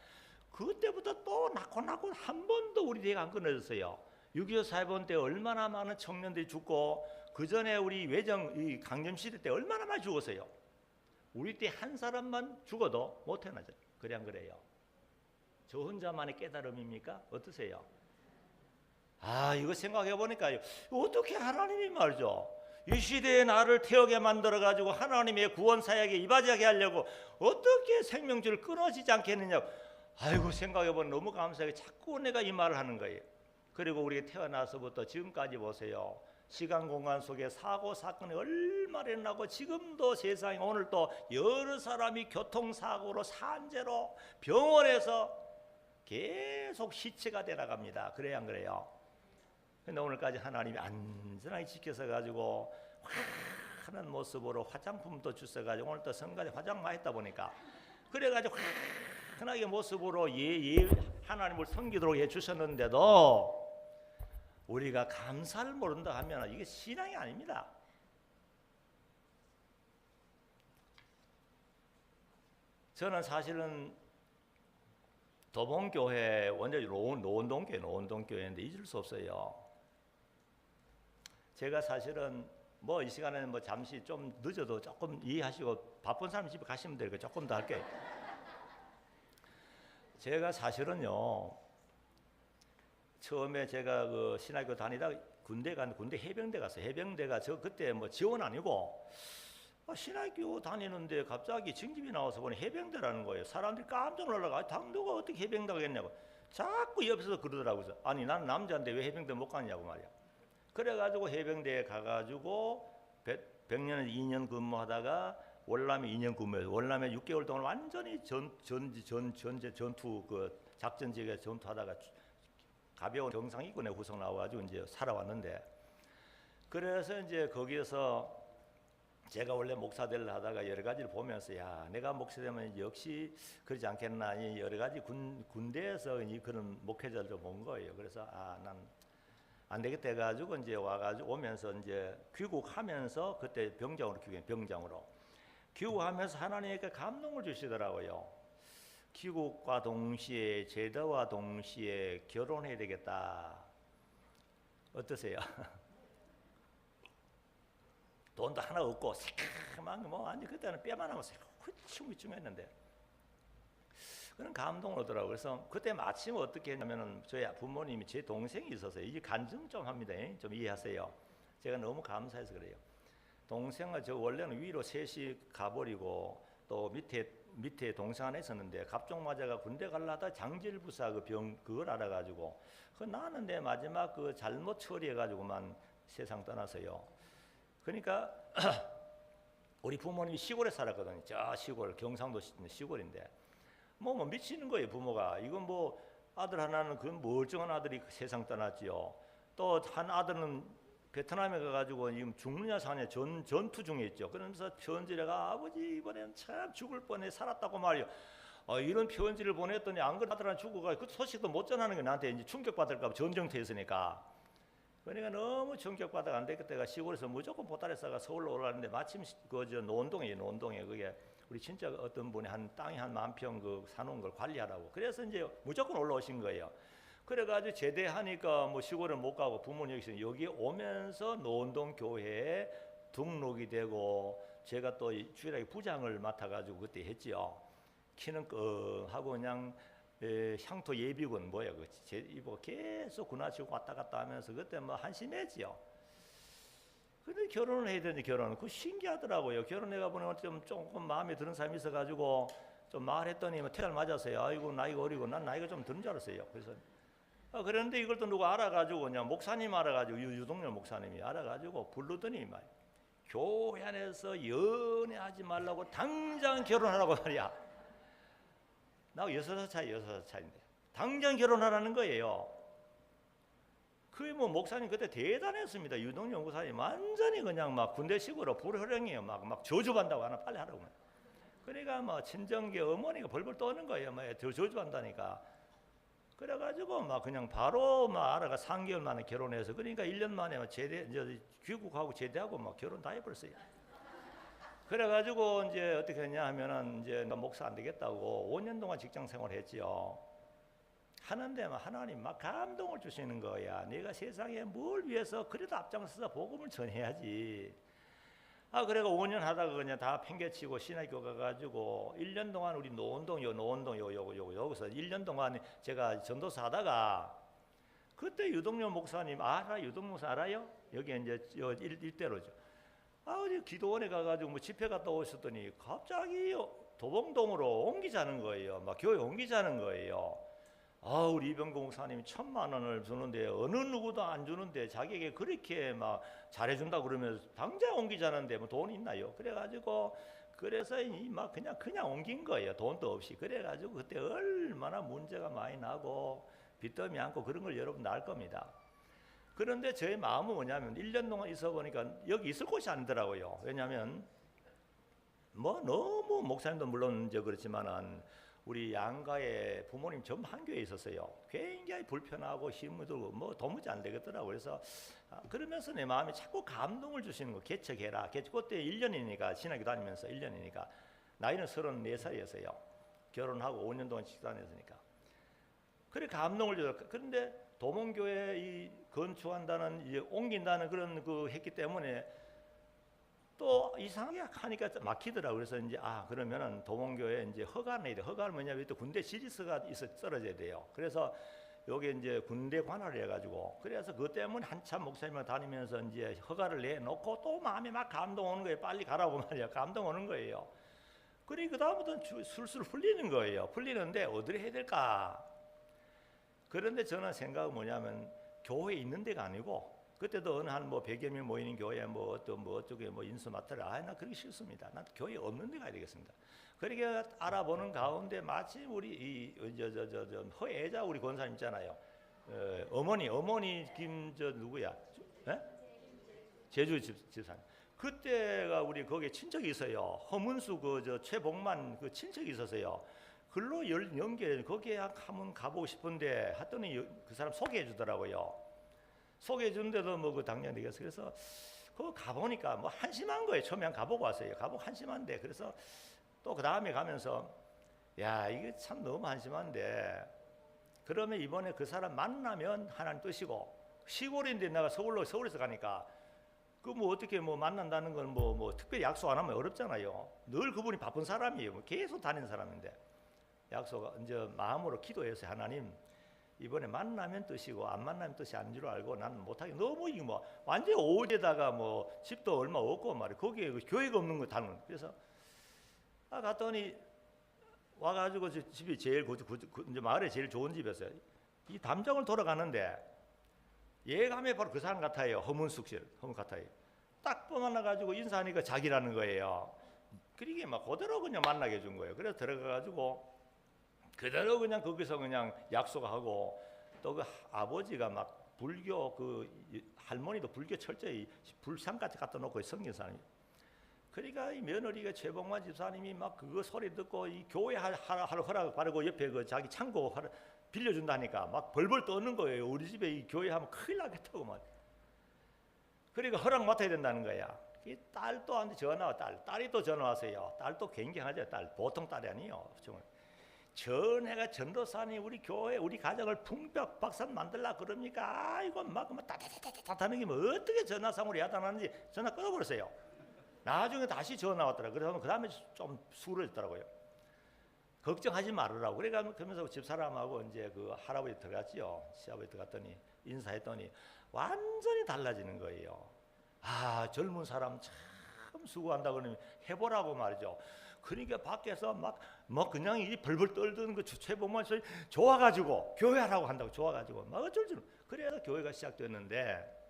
그때부터 또 낳고 한 번도 우리 대가 안 끊어졌어요. 6.25 사회본 때 얼마나 많은 청년들이 죽고 그 전에 우리 이 강점시대 때 얼마나 많이 죽었어요. 우리 때 한 사람만 죽어도 못 태어나죠. 그래 안 그래요? 저 혼자만의 깨달음입니까? 어떠세요? 아 이거 생각해 보니까요. 어떻게 하나님이 말이죠. 이 시대에 나를 태우게 만들어 가지고 하나님의 구원 사역에 이바지하게 하려고 어떻게 생명줄을 끊어지지 않게 했느냐고. 아이고 생각해 보니 너무 감사하게 자꾸 내가 이 말을 하는 거예요. 그리고 우리가 태어나서부터 지금까지 보세요. 시간 공간 속에 사고 사건이 얼마나 일어나고 지금도 세상에 오늘 또 여러 사람이 교통사고로 산재로 병원에서 계속 시체가 돼 나갑니다. 그래야 안 그래요? 근데 오늘까지 하나님이 안전하게 지켜서 가지고 환한 모습으로 화장품도 주셔가지고 오늘 또 성가대 화장 많이 했다 보니까 그래가지고 환하게 모습으로 하나님을 섬기도록 해주셨는데도 우리가 감사를 모른다 하면 이게 신앙이 아닙니다. 저는 사실은 도봉교회 원래 노원동교회인데 잊을 수 없어요. 제가 사실은 뭐 이 시간에는 뭐 잠시 좀 늦어도 조금 이해하시고 바쁜 사람 집에 가시면 되니까 조금 더 할게요. 제가 사실은요 처음에 제가 그 신학교 다니다 군대 해병대 갔어요. 해병대가 저 그때 뭐 지원 아니고 신학교 다니는데 갑자기 징집이 나와서 보니 해병대라는 거예요. 사람들이 깜짝 놀라가 당도가 어떻게 해병대 가겠냐고 자꾸 옆에서 그러더라고요. 아니 나는 남자인데 왜 해병대 못 가냐고 말이야. 그래가지고 해병대에 가가지고 100년에 2년 근무하다가 월남에 2년 근무해서 월남에 6개월 동안 완전히 전투 그 작전 지역에 전투하다가 가벼운 경상이군에 후속 나와가지고 이제 살아왔는데, 그래서 이제 거기에서 제가 원래 목사 되려 하다가 여러 가지를 보면서 야, 내가 목사 되면 역시 그러지 않겠나, 이 여러 가지 군대에서 이 그런 목회자를 본 거예요. 그래서 난 안 되겠다 해가지고 이제 와가지고 오면서 이제 귀국하면서 그때 병장으로 귀국하면서 하나님께 감동을 주시더라고요. 귀국과 동시에 제대와 동시에 결혼해야 되겠다. 어떠세요? 돈도 하나 없고 새까만 뭐 아니 그때는 뼈만 하면 휘충휘충했는데 그런 감동을 얻더라고요. 그래서 그때 마침 어떻게 했냐면은 저희 부모님이 제 동생이 있어서요. 이게 간증 좀 합니다. 좀 이해하세요. 제가 너무 감사해서 그래요. 동생은 저 원래는 위로 셋이 가버리고 또 밑에 동생 하나 있었는데 갑종 맞아가 군대 갈라다 장질부사 그 병 그걸 알아가지고 그 나는 내 마지막 그 잘못 처리해가지고만 세상 떠나서요. 그러니까 우리 부모님이 시골에 살았거든요. 저 시골 경상도 시골인데 뭐 미치는 거예요. 부모가 이건 뭐 아들 하나는 그 멀쩡한 아들이 세상 떠났지요. 또 한 아들은 베트남에 가가지고 지금 죽느냐 사느냐 전투 중에 있죠. 그러면서 편지가 아버지 이번엔 참 죽을 뻔해 살았다고 말이요. 이런 편지를 보냈더니 안 그래도 아들 하나 죽어가 그 소식도 못 전하는 게 나한테 이제 충격받을까 봐 전쟁터에 있으니까. 그러니까 너무 충격받아 안 되겠다. 내가 시골에서 무조건 보따리 싸가 서울로 올라가는데 마침 그저 논동에 그게 우리 진짜 어떤 분이 한 땅이 한 10,000평 그 사놓은 걸 관리하라고. 그래서 이제 무조건 올라오신 거예요. 그래가지고 제대하니까 뭐 시골은 못 가고 부모님 여기 오면서 노원동 교회에 등록이 되고 제가 또 주일학교 부장을 맡아가지고 그때 했지요. 키는 하고 그냥 향토 예비군 뭐야 그 계속 군화치고 왔다 갔다 하면서 그때 뭐 한심했지요. 근데 결혼을 해야 되는데 그 신기하더라고요. 결혼해가 보니까 좀 조금 마음에 드는 사람이 있어가지고 좀 말했더니 뭐 태를 맞았어요. 아이고 나이가 어리고 난 나이가 좀 드는 줄 알았어요. 그래서 그런데 이걸 또 누가 알아가지고 그냥 목사님 알아가지고 유동열 목사님이 알아가지고 부르더니 말 교회 안에서 연애하지 말라고 당장 결혼하라고 말이야. 나 6살 차이인데 당장 결혼하라는 거예요. 그게 뭐 목사님 그때 대단했습니다. 유동열 목사님 완전히 그냥 막 군대식으로 불효령이에요. 막 저주한다고 하나 빨리 하라고. 그러니까 뭐 친정계 어머니가 벌벌 떠는 거예요. 막 저주한다니까. 그래가지고 막 그냥 바로 막 알아가 3개월 만에 결혼해서 그러니까 1년 만에 이제 귀국하고 제대하고 막 결혼 다 해버렸어요. 그래가지고 이제 어떻게 했냐 하면은 이제 나 목사 안 되겠다고 5년 동안 직장 생활했지요. 하는데 막 하나님 막 감동을 주시는 거야. 내가 세상에 뭘 위해서 그래도 앞장서서 복음을 전해야지. 그래가 5년 하다가 그냥 다 팽개치고 신학교 가가지고 1년 동안 우리 노원동 여기서 1년 동안 제가 전도사 하다가 그때 유동열 목사님 유동열 목사 알아요? 여기 이제 일대로죠. 어디 기도원에 가가지고 뭐 집회 갔다 오셨더니 갑자기 도봉동으로 옮기자는 거예요. 막 교회 옮기자는 거예요. 우리 이병국 목사님이 1,000,000원을 주는데 어느 누구도 안 주는데 자기에게 그렇게 막 잘해준다 그러면서 당장 옮기자는데 뭐 돈이 있나요? 그래가지고 그래서 막 그냥 옮긴 거예요. 돈도 없이. 그래가지고 그때 얼마나 문제가 많이 나고 빚더미 않고 그런 걸 여러분 알 겁니다. 그런데 저의 마음은 뭐냐면 1년 동안 있어 보니까 여기 있을 곳이 아니더라고요. 왜냐하면 뭐 너무 목사님도 물론 이제 그렇지만은 우리 양가에 부모님 전부 한 교회에 있었어요. 굉장히 불편하고 힘이 들고 뭐 도무지 안 되겠더라고요. 그래서 그러면서 내 마음에 자꾸 감동을 주시는 거. 개척해라. 그때 1년이니까 신학교 다니면서 1년이니까 나이는 34살이었어요. 결혼하고 5년 동안 직장했으니까. 그래 감동을 줘요. 그런데 도몽교회 이 건축한다는 이제 옮긴다는 그런 그 했기 때문에 또 이상하게 하니까 막히더라고요. 그래서 이제 그러면은 도몽교회 이제 허가를 내야 돼. 허가는 뭐냐면 또 군대 지리서가 떨어져야 돼요. 그래서 여기 이제 군대 관할을 해가지고 그래서 그것 때문에 한참 목사님을 다니면서 이제 허가를 내놓고 또 마음에 막 감동 오는 거예요. 빨리 가라고 말이야. 감동 오는 거예요. 그래 그 다음부터는 술술 풀리는 거예요. 풀리는데 어디를 해야 될까? 그런데 저는 생각은 뭐냐면 교회에 있는 데가 아니고 그때도 어느 한 뭐 100여 명 모이는 교회 뭐 어떻게 인수 맡으라. 나 그러기 싫습니다. 난 교회 없는 데 가야 되겠습니다. 그러니까 알아보는 가운데 마치 우리 허애자 우리 권사님 있잖아요. 어머니 김 누구야? 예? 제주 집사님. 그때가 우리 거기에 친척이 있어요. 허문수 최복만 그 친척이 있어서요. 글로 연계 거기에 한번 가보고 싶은데 했더니 그 사람 소개해 주더라고요. 소개해 주는데도 뭐 그 당연히 되겠어. 그래서 그거 가보니까 뭐 한심한 거예요. 처음에 가보고 왔어요. 가보고 한심한데 그래서 또 그 다음에 가면서 야 이게 참 너무 한심한데 그러면 이번에 그 사람 만나면 하나님 뜻이고 시골인데 내가 서울에서 가니까 그 뭐 어떻게 뭐 만난다는 건 뭐 특별히 약속 안 하면 어렵잖아요. 늘 그분이 바쁜 사람이에요. 뭐 계속 다니는 사람인데 약속 이제 마음으로 기도해서 하나님 이번에 만나면 뜻이고 안 만나면 뜻이 아닌 줄 알고 나는 못하게 너무 이거 뭐 완전 오지에다가 뭐 집도 얼마 없고 말이야. 거기에 그 교회가 없는 거 다는. 그래서 갔더니 와가지고 집이 제일 이제 마을에 제일 좋은 집이었어요. 이 담장을 돌아가는데 예감에 바로 그 사람 같아요. 허문 같아요. 딱 만나가지고 인사하니까 자기라는 거예요. 그러게 막 그대로 그냥 만나게 해준 거예요. 그래서 들어가가지고 그대로 그냥 거기서 그냥 약속하고 또 그 아버지가 막 불교 그 할머니도 불교 철저히 불상까지 갖다 놓고 성경 사람이. 그러니까 이 며느리가 최봉만 집사님이 막 그거 소리 듣고 이 교회 하러 허락 받고 옆에 그 자기 창고 빌려준다니까 막 벌벌 떠는 거예요. 우리 집에 이 교회 하면 큰일 나겠다고 막. 그러니까 허락 맡아야 된다는 거야. 이 딸도 한테 전화 와 딸이 또 전화 왔어요. 딸도 굉장하죠. 딸 보통 딸이 아니에요. 전해가 전도사님 우리 교회 우리 가정을 풍벽박산 만들라 그럽니까? 아이고 막 따다다다다 하는 게 뭐 어떻게 전화상으로 야단하는지 전화 끊어버렸어요. 나중에 다시 전화 왔더라. 그래서 그 다음에 좀 수월해졌더라고요. 걱정하지 말으라고. 그러면서 집사람하고 이제 그 할아버지 들어갔지요. 시아버지 들어갔더니 인사했더니 완전히 달라지는 거예요. 아 젊은 사람 참 수고한다 그러면 해보라고 말이죠. 그러니까 밖에서 막 그냥 이 벌벌 떨던 그 최봉만 좋아가지고 교회하라고 한다고 좋아가지고 막 어쩔 줄. 그래서 교회가 시작됐는데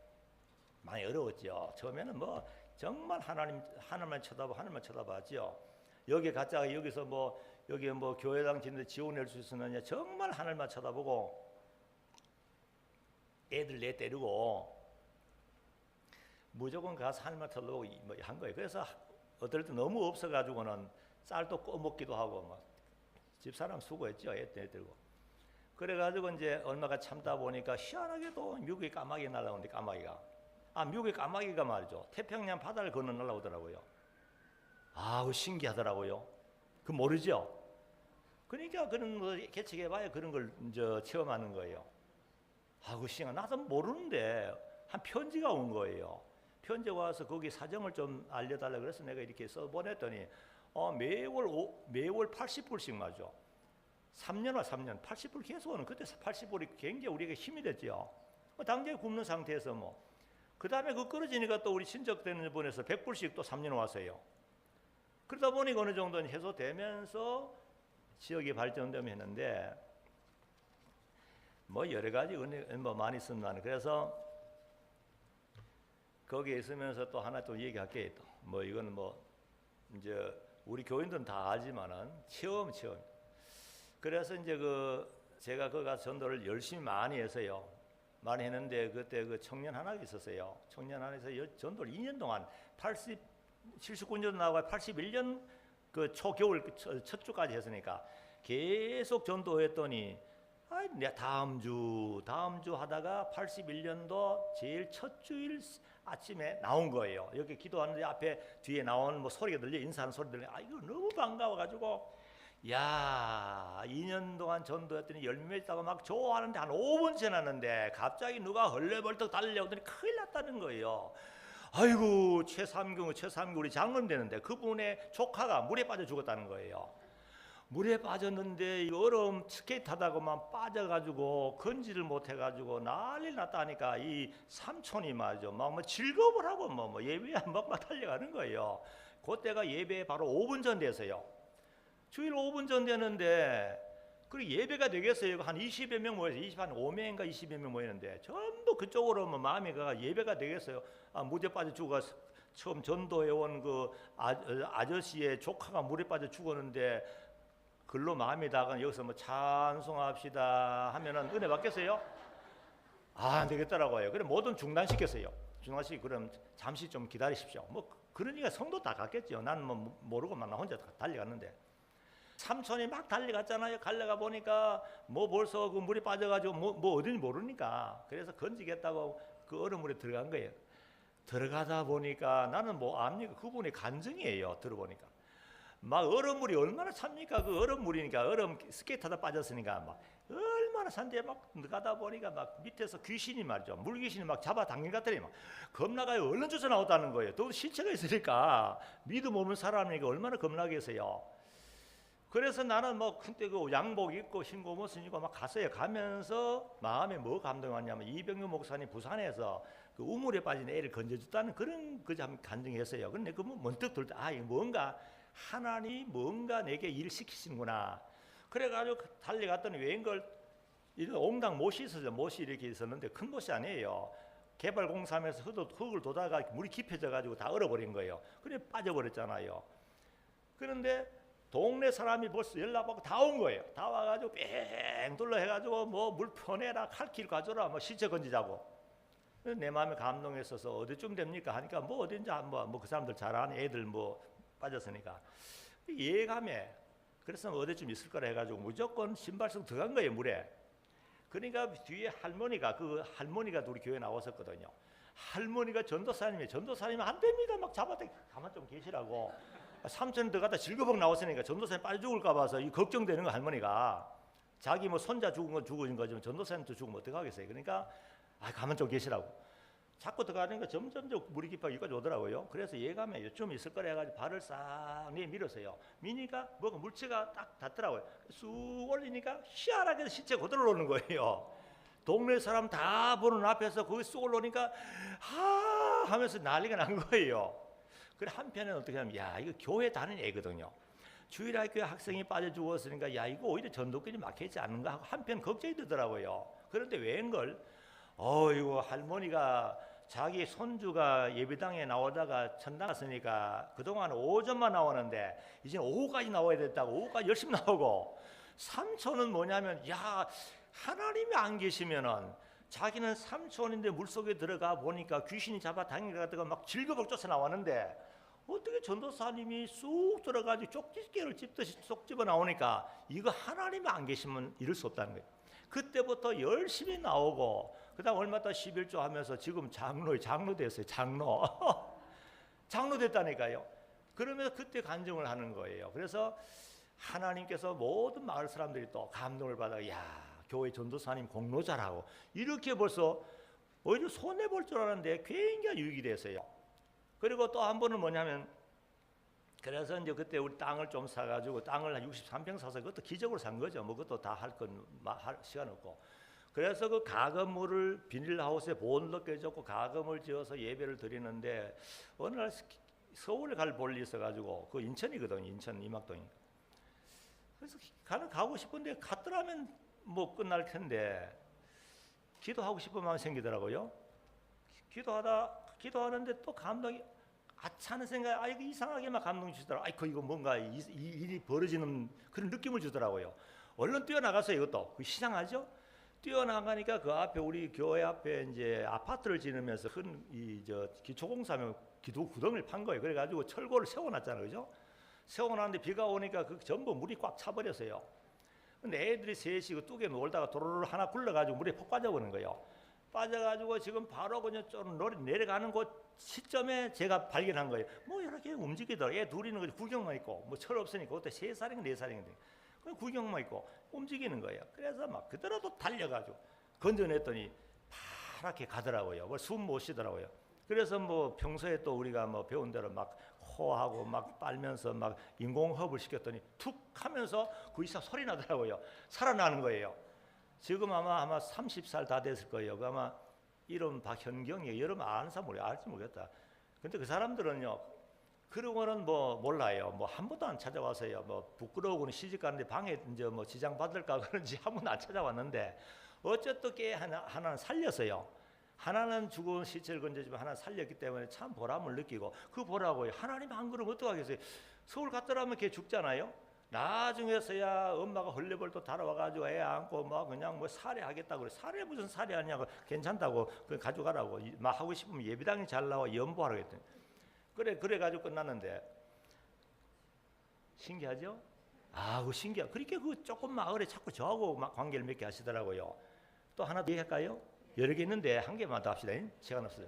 많이 어려웠죠. 처음에는 뭐 정말 하나님만 쳐다봐지요. 여기 갔다가 여기서 여기 교회당 짓는데 지원할 수 있으느냐 정말 하늘만 쳐다보고 애들 내 때리고 무조건 가서 하늘만 쳐다보고 한 거예요. 그래서 어떨 때 너무 없어가지고는 쌀도 꺼먹기도 하고 막 집사람 수고했죠. 애 때리고. 그래가지고 이제 얼마가 참다 보니까 희한하게도 미국에 까마귀 날라오는데 미국의 까마귀가 말이죠. 태평양 바다를 건너 날라오더라고요. 아우 신기하더라고요. 그 모르죠. 그러니까 그런 거 개척해봐야 그런 걸 이제 체험하는 거예요. 아우 신기하. 나도 모르는데 한 편지가 온 거예요. 편지가 와서 거기 사정을 좀 알려달라 그래서 내가 이렇게 써보냈더니 매월 80불씩 맞죠. 3년 80불 계속 오는. 그때 80불이 굉장히 우리에게 힘이 됐죠. 당장에 굶는 상태에서 그 다음에 그 끊어지니까 또 우리 친척 되는 분에서 100불씩 또 3년 왔어요. 그러다 보니 어느 정도는 해소되면서 지역이 발전되면 했는데 여러 가지 은혜 많이 쓴다는. 그래서 거기에 있으면서 또 하나 또 얘기할게. 또 이거는 이제 우리 교인들은 다 알지만은 체험. 그래서 이제 제가 거기 가서 전도를 열심히 많이 해서요. 많이 했는데 그때 그 청년 하나 있었어요. 청년 하나에서 전도를 2년 동안 79년 나와서 81년 그 초겨울 첫 주까지 했으니까 계속 전도했더니 다음 주 하다가 81년도 제일 첫 주일 아침에 나온 거예요. 여기 기도하는데 앞에 뒤에 나오는 소리가 들려 인사하는 소리 들려. 이거 너무 반가워가지고 야 2년 동안 전도했더니 열매 있다고 막 좋아하는데 한 5분 지났는데 갑자기 누가 헐레벌떡 달려오더니 큰일 났다는 거예요. 아이고 최삼경 우리 장로님 되는데 그분의 조카가 물에 빠져 죽었다는 거예요. 물에 빠졌는데 이 얼음 스케이트 하다가만 빠져가지고 건지를 못해가지고 난리 났다니까 이 삼촌이 말이죠. 막 즐거움을 하고 예배에 막 달려가는 거예요. 그때가 예배 바로 5분 전 돼서요. 주일 5분 전 되는데 그리고 예배가 되겠어요. 한 20여 명 모여서 5명인가 20여 명 모이는데 전부 그쪽으로 마음이 가 예배가 되겠어요. 물에 빠져 죽어서 처음 전도해온 그 아저씨의 조카가 물에 빠져 죽었는데 글로 마음이 다가 여기서 찬송합시다 하면은 은혜 받겠어요? 안 되겠더라고요. 그래 모든 중단시켰어요. 중단시키고 그럼 잠시 좀 기다리십시오. 뭐 그러니까 성도 다 갔겠죠. 나는 뭐 모르고만 나 혼자 달려갔는데 삼촌이 막 달려갔잖아요. 달려가 보니까 뭐 벌써 그 물이 빠져가지고 뭐 어딘지 모르니까 그래서 건지겠다고 그 얼음물에 들어간 거예요. 들어가다 보니까 나는 뭐 압니까? 그분이 간증이에요. 들어보니까 막 얼음물이 얼마나 찹니까? 그 얼음물이니까 얼음 스케이트하다 빠졌으니까 막 얼마나 산데 막 가다 보니까 막 밑에서 귀신이 말이죠. 물귀신이 막 잡아 당긴 것들이 막 겁나가요. 얼른 쫓아 나왔다는 거예요. 또 실체가 있으니까 믿음 없는 사람이니까 얼마나 겁나겠어요. 그래서 나는 뭐 그때 그 양복 입고 흰 고무 신고 막 갔어요. 가면서 마음에 뭐 감동이 왔냐면 이병규 목사님 부산에서 그 우물에 빠진 애를 건져줬다는 그런 그 참 간증했어요. 근데 그 문득 들 때 아 이거 뭔가 하나님이 뭔가 내게 일을 시키시는구나. 그래가지고 달려갔더니 웬걸 이런 옹당 못이 있었죠. 못이 이렇게 있었는데 큰 못이 아니에요. 개발공사하면서 흙을 도다가 물이 깊어져가지고 다 얼어버린 거예요. 그래 빠져버렸잖아요. 그런데 동네 사람이 벌써 연락받고 다 온 거예요. 다 와가지고 뺑 둘러 해가지고 뭐 물 퍼내라 칼길 가져라 뭐 시체 건지자고. 내 마음에 감동했어서 어디쯤 됩니까 하니까 뭐 어딘지 뭐 그 사람들 잘 아는 애들 뭐 빠졌으니까 예감에 그래서 어디쯤 있을 거라 해가지고 무조건 신발성 들어간 거예요 물에. 그러니까 뒤에 할머니가 우리 교회 나왔었거든요. 할머니가 전도사님이 안 됩니다 막 잡아대 가만 좀 계시라고. 삼촌 들어가다 질거벅 나왔으니까 전도사님 빨리 죽을까 봐서 이 걱정되는 거 할머니가. 자기 뭐 손자 죽은 건 죽은 거지만 전도사님도 죽으면 어떡하겠어요. 그러니까 가만 좀 계시라고. 자꾸 들어가니까 점점 물이 깊어가 여기까지 오더라고요. 그래서 예감에 요쯤 있을 거라 해가지고 발을 싹 내밀었어요. 미니까 뭐가 물체가 딱 닿더라고요. 쑥 올리니까 희한하게 시체 그대로 오는 거예요. 동네 사람 다 보는 앞에서 거기 쑥 올라오니까 하 하면서 난리가 난 거예요. 그래 한편에는 어떻게 하면 야 이거 교회 다니는 애거든요. 주일학교 학생이 빠져 죽었으니까 야 이거 오히려 전도길이 막혀있지 않는가 하고 한편 걱정이 되더라고요. 그런데 웬걸 이거 할머니가 자기 손주가 예배당에 나오다가 천당 갔으니까 그동안 오전만 나오는데 이제 오후까지 나와야 됐다고 오후까지 열심히 나오고 삼촌은 뭐냐면 야 하나님이 안 계시면은 자기는 삼촌인데 물속에 들어가 보니까 귀신이 잡아 당겨가다가 막 질거벅 쫓아 나왔는데 어떻게 전도사님이 쑥 들어가지고 쪽지게를 찝듯이 쏙 집어 나오니까 이거 하나님이 안 계시면 이럴 수 없다는 거예요. 그때부터 열심히 나오고 그다음 얼마 있다 11조 하면서 지금 장로 됐어요. 장로 됐다니까요. 그러면서 그때 간증을 하는 거예요. 그래서 하나님께서 모든 마을 사람들이 또 감동을 받아 야 교회 전도사님 공로자라고 이렇게 벌써 오히려 손해볼 줄 알았는데 굉장히 유익이 됐어요. 그리고 또 한 번은 뭐냐면 그래서 이제 그때 우리 땅을 좀 사가지고 땅을 한 63평 사서 그것도 기적으로 산 거죠. 뭐 그것도 다 할 시간 없고. 그래서 그 가건물을 비닐하우스에 보온도 껴줬고 가건물 지어서 예배를 드리는데 어느 날 서울에 갈 볼일이 있어가지고 그 인천이거든요. 인천 이막동이. 그래서 가고 싶은데 갔더라면 뭐 끝날 텐데 기도하고 싶은 마음이 생기더라고요. 기도하는데 또 감동이 아차는 생각, 이거 이상하게 막 감동 주시더라고요. 이거 뭔가 일이 벌어지는 그런 느낌을 주더라고요. 얼른 뛰어나갔어요. 이것도 시장하죠. 뛰어나가니까 그 앞에 우리 교회 앞에 이제 아파트를 지으면서 큰 기초공사하면 기도 구덩이를 판 거예요. 그래가지고 철골을 세워놨잖아요, 그죠? 세워놨는데 비가 오니까 그 전부 물이 꽉 차버렸어요. 근데 애들이 셋이 그 뚝에 놀다가 도로를 하나 굴러가지고 물에 폭 빠져버린 거예요. 빠져가지고 지금 바로 그냥 좀 내려가는 곳 시점에 제가 발견한 거예요. 뭐 이렇게 움직이더라. 애 둘이는 그냥 구경만 있고 뭐 철 없으니까 그때 3살인가 4살인데 그냥 구경만 있고 움직이는 거예요. 그래서 막 그대로도 달려가지고 건져냈더니 파랗게 가더라고요. 뭐 숨 못 쉬더라고요. 그래서 뭐 평소에 또 우리가 뭐 배운 대로 막 호하고 막 빨면서 막 인공호흡을 시켰더니 툭 하면서 그 이상 소리 나더라고요. 살아나는 거예요. 지금 아마 30살 다 됐을 거예요. 그 아마 이름 박현경이에요. 여러분 아는 사람 알지 모르겠다. 근데 그 사람들은요. 그러고는 뭐 몰라요. 뭐 한 번도 안 찾아와서요. 뭐 부끄러우고는 시집 가는데 방에 이제 뭐 지장 받을까 그런지 한 번도 안 찾아왔는데 어쨌든 꽤 하나는 살렸어요. 하나는 죽은 시체를 건져주면 하나는 살렸기 때문에 참 보람을 느끼고 그 보라고요. 하나님 안 그러면 어떡하겠어요. 서울 갔더라면 걔 죽잖아요. 나중에서야 엄마가 헐레벌떡 달아와가지고 애 안고 막 그냥 뭐 살해하겠다고 그래. 살해 무슨 살해하냐고, 괜찮다고 그 가져가라고 막 하고 싶으면 예비당이 잘 나와 연보하라고 했더니 그래가지고 끝났는데 신기하죠? 아, 그 신기하. 그렇게 그 조금 마을에 자꾸 저하고 막 관계를 맺게 하시더라고요. 또 하나 더 얘기할까요? 여러 개 있는데 한 개만 더 합시다. 시간 없어요.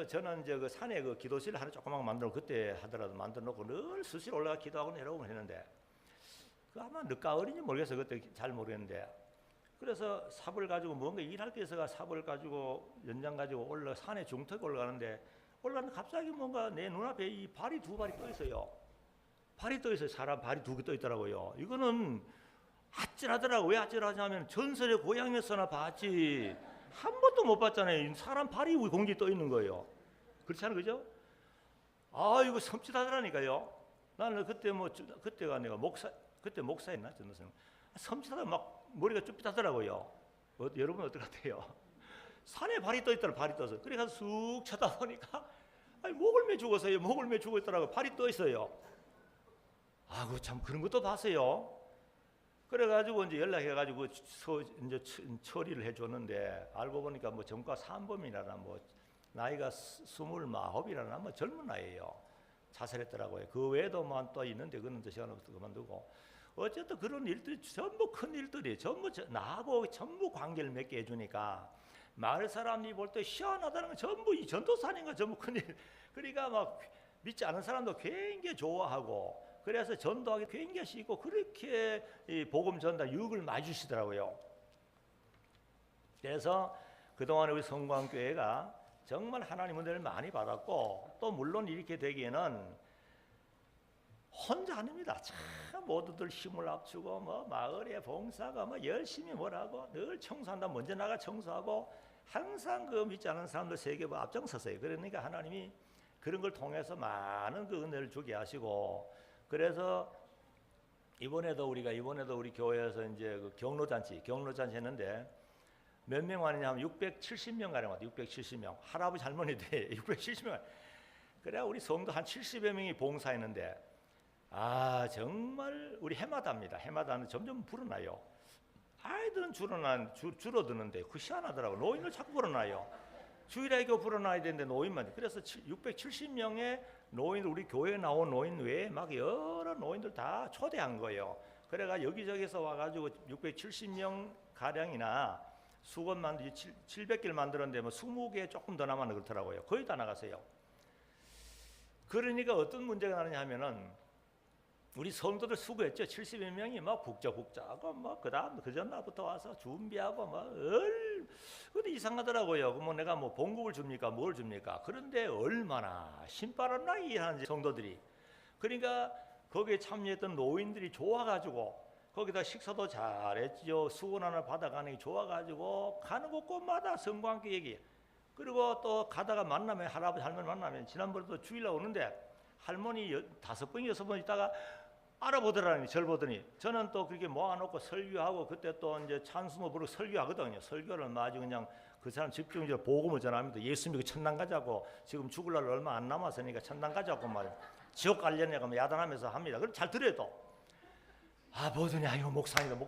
저는 그 산에 그 기도실 하나 조그만 만들어 그때 하더라도 만들어 놓고 늘 수시로 올라가 기도하고 내려오고 했는데 그 아마 늦가을인지 모르겠어요. 그때 잘 모르겠는데 그래서 삽을 가지고 뭔가 일할 게 있어가 삽을 가지고 연장 가지고 산에 중턱에 올라가는데 갑자기 뭔가 내 눈앞에 이 발이 두 발이 떠 있어요. 발이 떠 있어요. 사람 발이 두 개 떠 있더라고요. 이거는 아찔하더라고. 왜 아찔하냐면 전설의 고향에서나 봤지 한 번도 못 봤잖아요. 사람 발이 공기에 떠 있는 거예요. 그렇지 않아요, 그죠? 아, 이거 섬찟하더라니까요. 나는 그때가 내가 그때 목사였나 전도사님. 섬찟하다 막 머리가 쭈삣하더라고요. 여러분 어떨 것 같아요? 산에 발이 떠 있더라. 발이 떠서. 그래서 쑥 쳐다보니까 목을 매 죽었어요. 목을 매 죽어 있더라고. 발이 떠 있어요. 아그 참 그런 것도 봤어요. 그래가지고 이제 연락해가지고 이제 처리를 해줬는데 알고 보니까 뭐 전과 3범이라나 뭐 나이가 29이라나 뭐 젊은 나이에요. 자살했더라고요. 그 외에도만 또 있는데 그는 또 시간 없어서 그만두고 어쨌든 그런 일들이 전부 큰 일들이 전부 나하고 전부 관계를 맺게 해주니까 마을 사람이 볼 때 희한하다는 건 전부 이 전도사님과 전부 큰일. 그러니까 막 믿지 않은 사람도 굉장히 좋아하고 그래서 전도하기 굉장히 쉽고 그렇게 이 복음 전달 유익을 많이 주시더라고요. 그래서 그동안 우리 성광교회가 정말 하나님 은혜를 많이 받았고 또 물론 이렇게 되기에는 혼자 아닙니다. 참 모두들 힘을 합치고 뭐 마을의 봉사가 뭐 열심히 뭐라고 늘 청소한다 먼저 나가 청소하고 항상 그 믿지 않는 사람들 세계 앞장섰어요. 그러니까 하나님이 그런 걸 통해서 많은 그 은혜를 주게 하시고 그래서 이번에도 우리 교회에서 이제 그 경로잔치 했는데 몇 명 왔냐면 670명 가량 왔어요. 670명 할아버지 할머니들 670명. 그래 우리 성도 한 70여 명이 봉사했는데 아 정말 우리 해마다입니다. 해마다는 점점 불어나요. 아이들은 줄어드는데 그 희한하더라고. 노인을 자꾸 불어나요. 주일에 이거 불어나야 되는데 노인만. 그래서 670명의 노인 우리 교회에 나온 노인 외에 막 여러 노인들 다 초대한 거예요. 그래가 여기저기서 와가지고 670명 가량이나 수건 700개를 만들었는데 뭐 20개 조금 더 남았나 그렇더라고요. 거의 다 나갔어요. 그러니까 어떤 문제가 나느냐 하면은 우리 성도들 수고했죠. 70여 명이 막 북적북적하고 막 그다음 그 전날부터 와서 준비하고 막 근데 이상하더라고요. 그럼 내가 뭐 봉급을 줍니까? 뭘 줍니까? 그런데 얼마나 신바람 나게 일하는지 성도들이. 그러니까 거기에 참여했던 노인들이 좋아가지고 거기다 식사도 잘했죠. 수건 하나 받아가는 게 좋아가지고 가는 곳곳마다 성과 함께 얘기해. 그리고 또 가다가 만나면 할아버지 할머니 만나면 지난번에도 주일날 오는데 할머니 5번 6번 있다가 알아보더라니. 절 보더니 저는 또 그렇게 모아놓고 설교하고 그때 또 이제 찬송도 부르고 설교하거든요. 설교를 아주 그냥 그 사람 집중적으로 복음을 전합니다. 예수 믿고 천당 가자고 지금 죽을 날 얼마 안 남았으니까 천당 가자고 말이야. 지옥 갈려내가 야단하면서 합니다. 그럼 잘 들어요 또. 보더니 아이고 목사님다.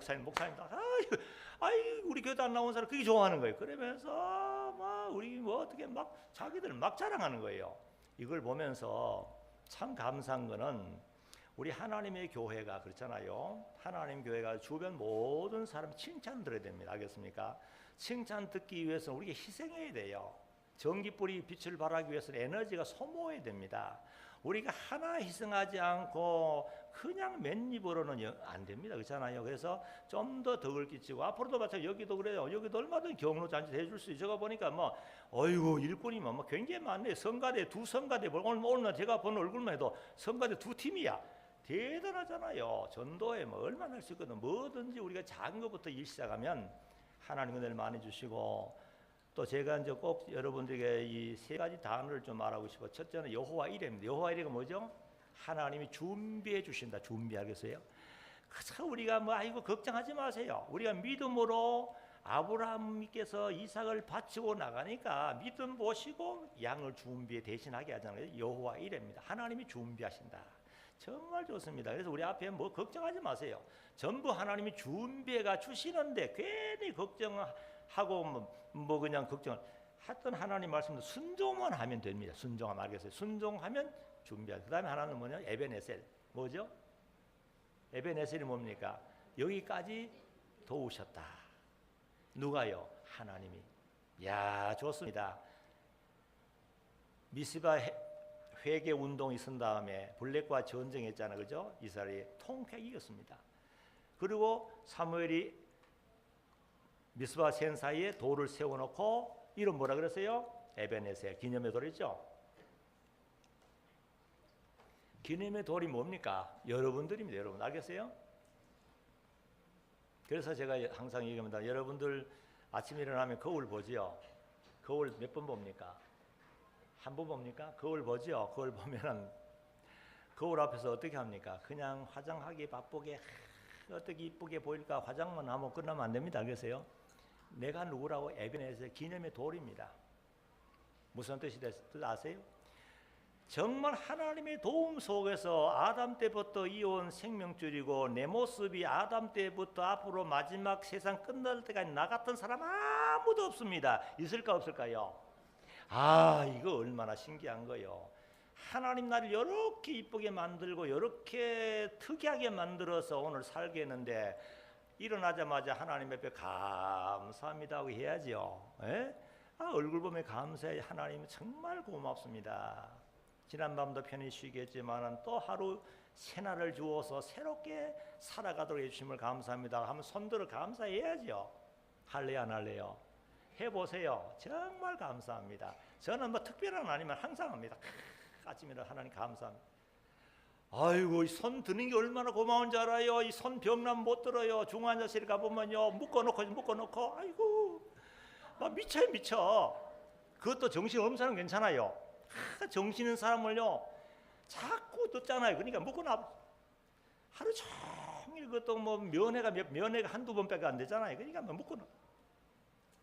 아이 우리 교회도 안 나온 사람 그게 좋아하는 거예요. 그러면서 막 우리 뭐 어떻게 막 자기들 막 자랑하는 거예요. 이걸 보면서 참 감사한 거는 우리 하나님의 교회가 그렇잖아요. 하나님 교회가 주변 모든 사람 칭찬 들어야 됩니다. 알겠습니까? 칭찬 듣기 위해서는 우리가 희생해야 돼요. 전기불이 빛을 발하기 위해서는 에너지가 소모해야 됩니다. 우리가 하나 희생하지 않고 그냥 맨입으로는 안 됩니다. 그렇잖아요. 그래서 좀 더 덕을 끼치고 앞으로도 마찬가지 여기도 그래요. 여기도 얼마든지 경로잔치 해줄 수 있어. 제가 보니까 뭐 어이구 일꾼이 뭐 굉장히 많네. 성가대 2성가대 오늘 제가 본 얼굴만 해도 성가대 2팀이야. 대단하잖아요. 전도에 뭐 얼마나 할 수 있거든. 뭐든지 우리가 작은 것부터 일 시작하면 하나님 은혜를 많이 주시고 또 제가 이제 꼭 여러분들에게 이 3가지 단어를 좀 말하고 싶어요. 첫째는 여호와 이레입니다. 여호와 이레가 뭐죠? 하나님이 준비해 주신다. 준비하겠어요? 그래서 우리가 뭐 아이고 걱정하지 마세요. 우리가 믿음으로 아브라함께서 이삭을 바치고 나가니까 믿음 보시고 양을 준비에 대신하게 하잖아요. 여호와 이레입니다. 하나님이 준비하신다. 정말 좋습니다. 그래서 우리 앞에 뭐 걱정하지 마세요. 전부 하나님이 준비해가 주시는데 괜히 걱정하고 뭐 그냥 걱정 하여튼 하나님 말씀도 순종만 하면 됩니다. 순종하면 알겠어요. 순종하면 준비하고 그다음에 하나는 뭐냐? 에베네셀. 뭐죠? 에베네셀이 뭡니까? 여기까지 도우셨다. 누가요? 하나님이. 야, 좋습니다. 미스바 회개 운동이 있은 다음에 블랙과 전쟁했잖아요. 그죠? 이스라엘이 통쾌하게 이겼습니다. 그리고 사무엘이 미스바 센 사이에 돌을 세워놓고 이름 뭐라 그랬어요? 에베네셀, 기념의 돌이죠. 기념의 돌이 뭡니까? 여러분들입니다. 여러분 알겠어요? 그래서 제가 항상 얘기합니다. 여러분들 아침 일어나면 거울 보지요. 거울 몇 번 봅니까? 한 번 봅니까? 거울 보지요. 거울 보면은 거울 앞에서 어떻게 합니까? 그냥 화장하기 바쁘게 어떻게 이쁘게 보일까 화장만 하면 끝나면 안 됩니다. 알겠어요? 내가 누구라고 에베네셀 기념의 돌입니다. 무슨 뜻이 아세요? 정말 하나님의 도움 속에서 아담 때부터 이어온 생명줄이고 내 모습이 아담 때부터 앞으로 마지막 세상 끝날 때까지 나 같은 사람 아무도 없습니다. 있을까 없을까요? 아, 이거 얼마나 신기한 거요. 하나님 나를 이렇게 이쁘게 만들고 이렇게 특이하게 만들어서 오늘 살게 했는데 일어나자마자 하나님 앞에 감사합니다 하고 해야죠. 에? 아, 얼굴 보면 감사해. 하나님 정말 고맙습니다. 지난밤도 편히 쉬겠지만 또 하루 새날을 주어서 새롭게 살아가도록 해주심을 감사합니다 하면 손들어 감사해야죠. 할래요 안 할래요? 해보세요. 정말 감사합니다. 저는 뭐 특별한 아니면 항상 합니다. 아침에 하나님 감사합니다. 아이고, 이 손 드는 게 얼마나 고마운 줄 알아요. 이 손 병남 못 들어요. 중환자실 가보면요 묶어놓고 아이고 막 미쳐. 그것도 정신 없는 사람 괜찮아요. 정신 있는 사람을요 자꾸 듣잖아요. 그러니까 묶어놔 하루 종일 그것도 뭐 면회가 한두 번밖에 안 되잖아요. 그러니까 뭐 묶어놔.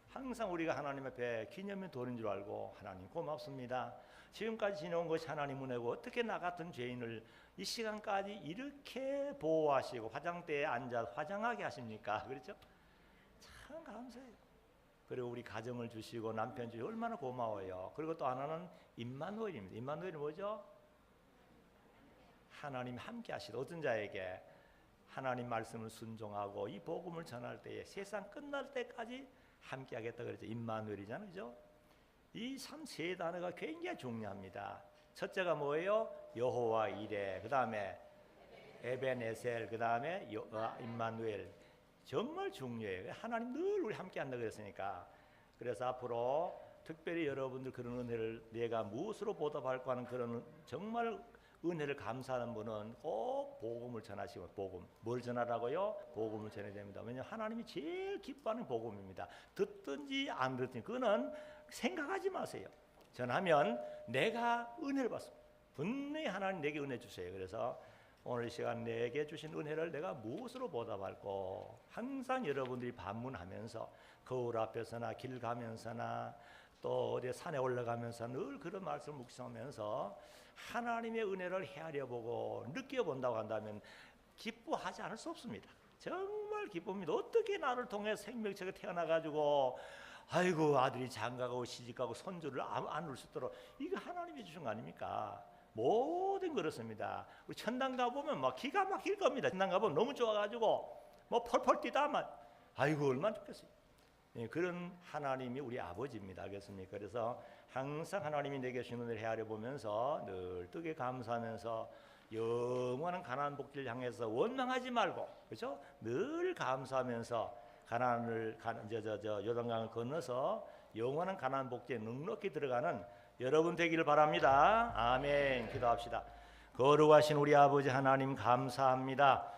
항상 우리가 하나님 앞에 기념의 돌인 줄 알고 하나님 고맙습니다. 지금까지 지내온 것이 하나님 은혜고 어떻게 나 같은 죄인을 이 시간까지 이렇게 보호하시고 화장대에 앉아 화장하게 하십니까? 그렇죠? 참 감사해요. 그리고 우리 가정을 주시고 남편 주시고 얼마나 고마워요. 그리고 또 하나는 임마누엘입니다. 임마누엘이 뭐죠? 하나님 함께 하시다. 어떤 자에게 하나님 말씀을 순종하고 이 복음을 전할 때에 세상 끝날 때까지 함께 하겠다 그랬죠. 임마누엘이잖아요. 그죠? 이 세 단어가 굉장히 중요합니다. 첫째가 뭐예요? 여호와 이레. 그다음에 에베네셀. 그다음에 임마누엘. 정말 중요해요. 하나님 늘 우리 함께 한다고 그랬으니까. 그래서 앞으로 특별히 여러분들 그런 은혜를 내가 무엇으로 보답할까 하는 그런 정말 은혜를 감사하는 분은 꼭 복음을 전하시고 복음. 뭘 전하라고요? 복음을 전해야 됩니다. 왜냐하면 하나님이 제일 기뻐하는 복음입니다. 듣든지 안 듣든지 그거는 생각하지 마세요. 전하면 내가 은혜를 받습니다. 분명히 하나님 내게 은혜 주세요. 그래서 오늘 이 시간 내게 주신 은혜를 내가 무엇으로 보답할까? 항상 여러분들이 반문하면서 거울 앞에서나 길 가면서나 또 어디 산에 올라가면서 늘 그런 말씀을 묵상하면서 하나님의 은혜를 헤아려 보고 느껴본다고 한다면 기뻐하지 않을 수 없습니다. 정말 기쁩니다. 어떻게 나를 통해 생명체가 태어나가지고 아이고 아들이 장가가고 시집가고 손주를 안을 수 있도록 이거 하나님이 주신 거 아닙니까? 모든 그렇습니다. 우리 천당 가보면 막 기가 막힐 겁니다. 천당 가보면 너무 좋아가지고 뭐 펄펄 뛰다만 아이고 얼마나 좋겠어요. 예, 그런 하나님이 우리 아버지입니다. 알겠습니까? 그래서 항상 하나님이 내게 주신 은혜를 헤아려 보면서 늘 뜨게 감사하면서 영원한 가나안 복지를 향해서 원망하지 말고 그렇죠? 늘 감사하면서 요단강을 건너서 영원한 가나안 복지에 넉넉히 들어가는 여러분 되기를 바랍니다. 아멘. 기도합시다. 거룩하신 우리 아버지 하나님 감사합니다.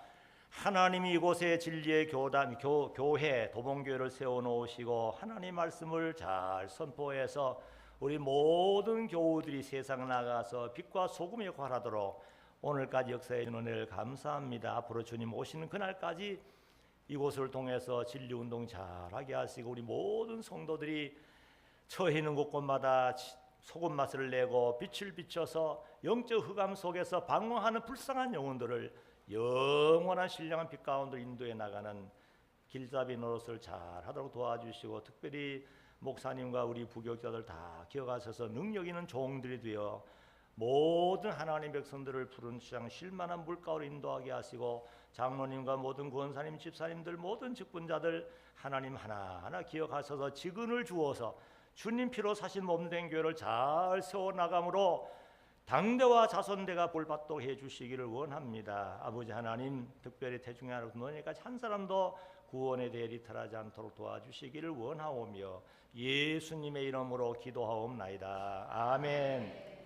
하나님이 이곳에 진리의 교회 도봉교회를 세워놓으시고 하나님 말씀을 잘 선포해서 우리 모든 교우들이 세상 나가서 빛과 소금의 역할을 하도록 오늘까지 역사해 주는 은혜를 감사합니다. 앞으로 주님 오시는 그날까지 이곳을 통해서 진리운동 잘하게 하시고 우리 모든 성도들이 처해 있는 곳곳마다 소금 맛을 내고 빛을 비춰서 영적 흑암 속에서 방황하는 불쌍한 영혼들을 영원한 신령한 빛 가운데 인도해 나가는 길잡이 노릇을 잘하도록 도와주시고 특별히 목사님과 우리 부교육자들 다 기억하셔서 능력 있는 종들이 되어 모든 하나님 백성들을 푸른 시장 쉴만한 물가로 인도하게 하시고 장로님과 모든 권사님 집사님들 모든 직분자들 하나님 하나하나 기억하셔서 직은을 주어서 주님 피로 사신 몸된 교회를 잘 세워나감으로 당대와 자손대가 볼받도록 해주시기를 원합니다. 아버지 하나님 특별히 태중에 하나 너희까지 한 사람도 구원에 대해 리탈하지 않도록 도와주시기를 원하오며 예수님의 이름으로 기도하옵나이다. 아멘.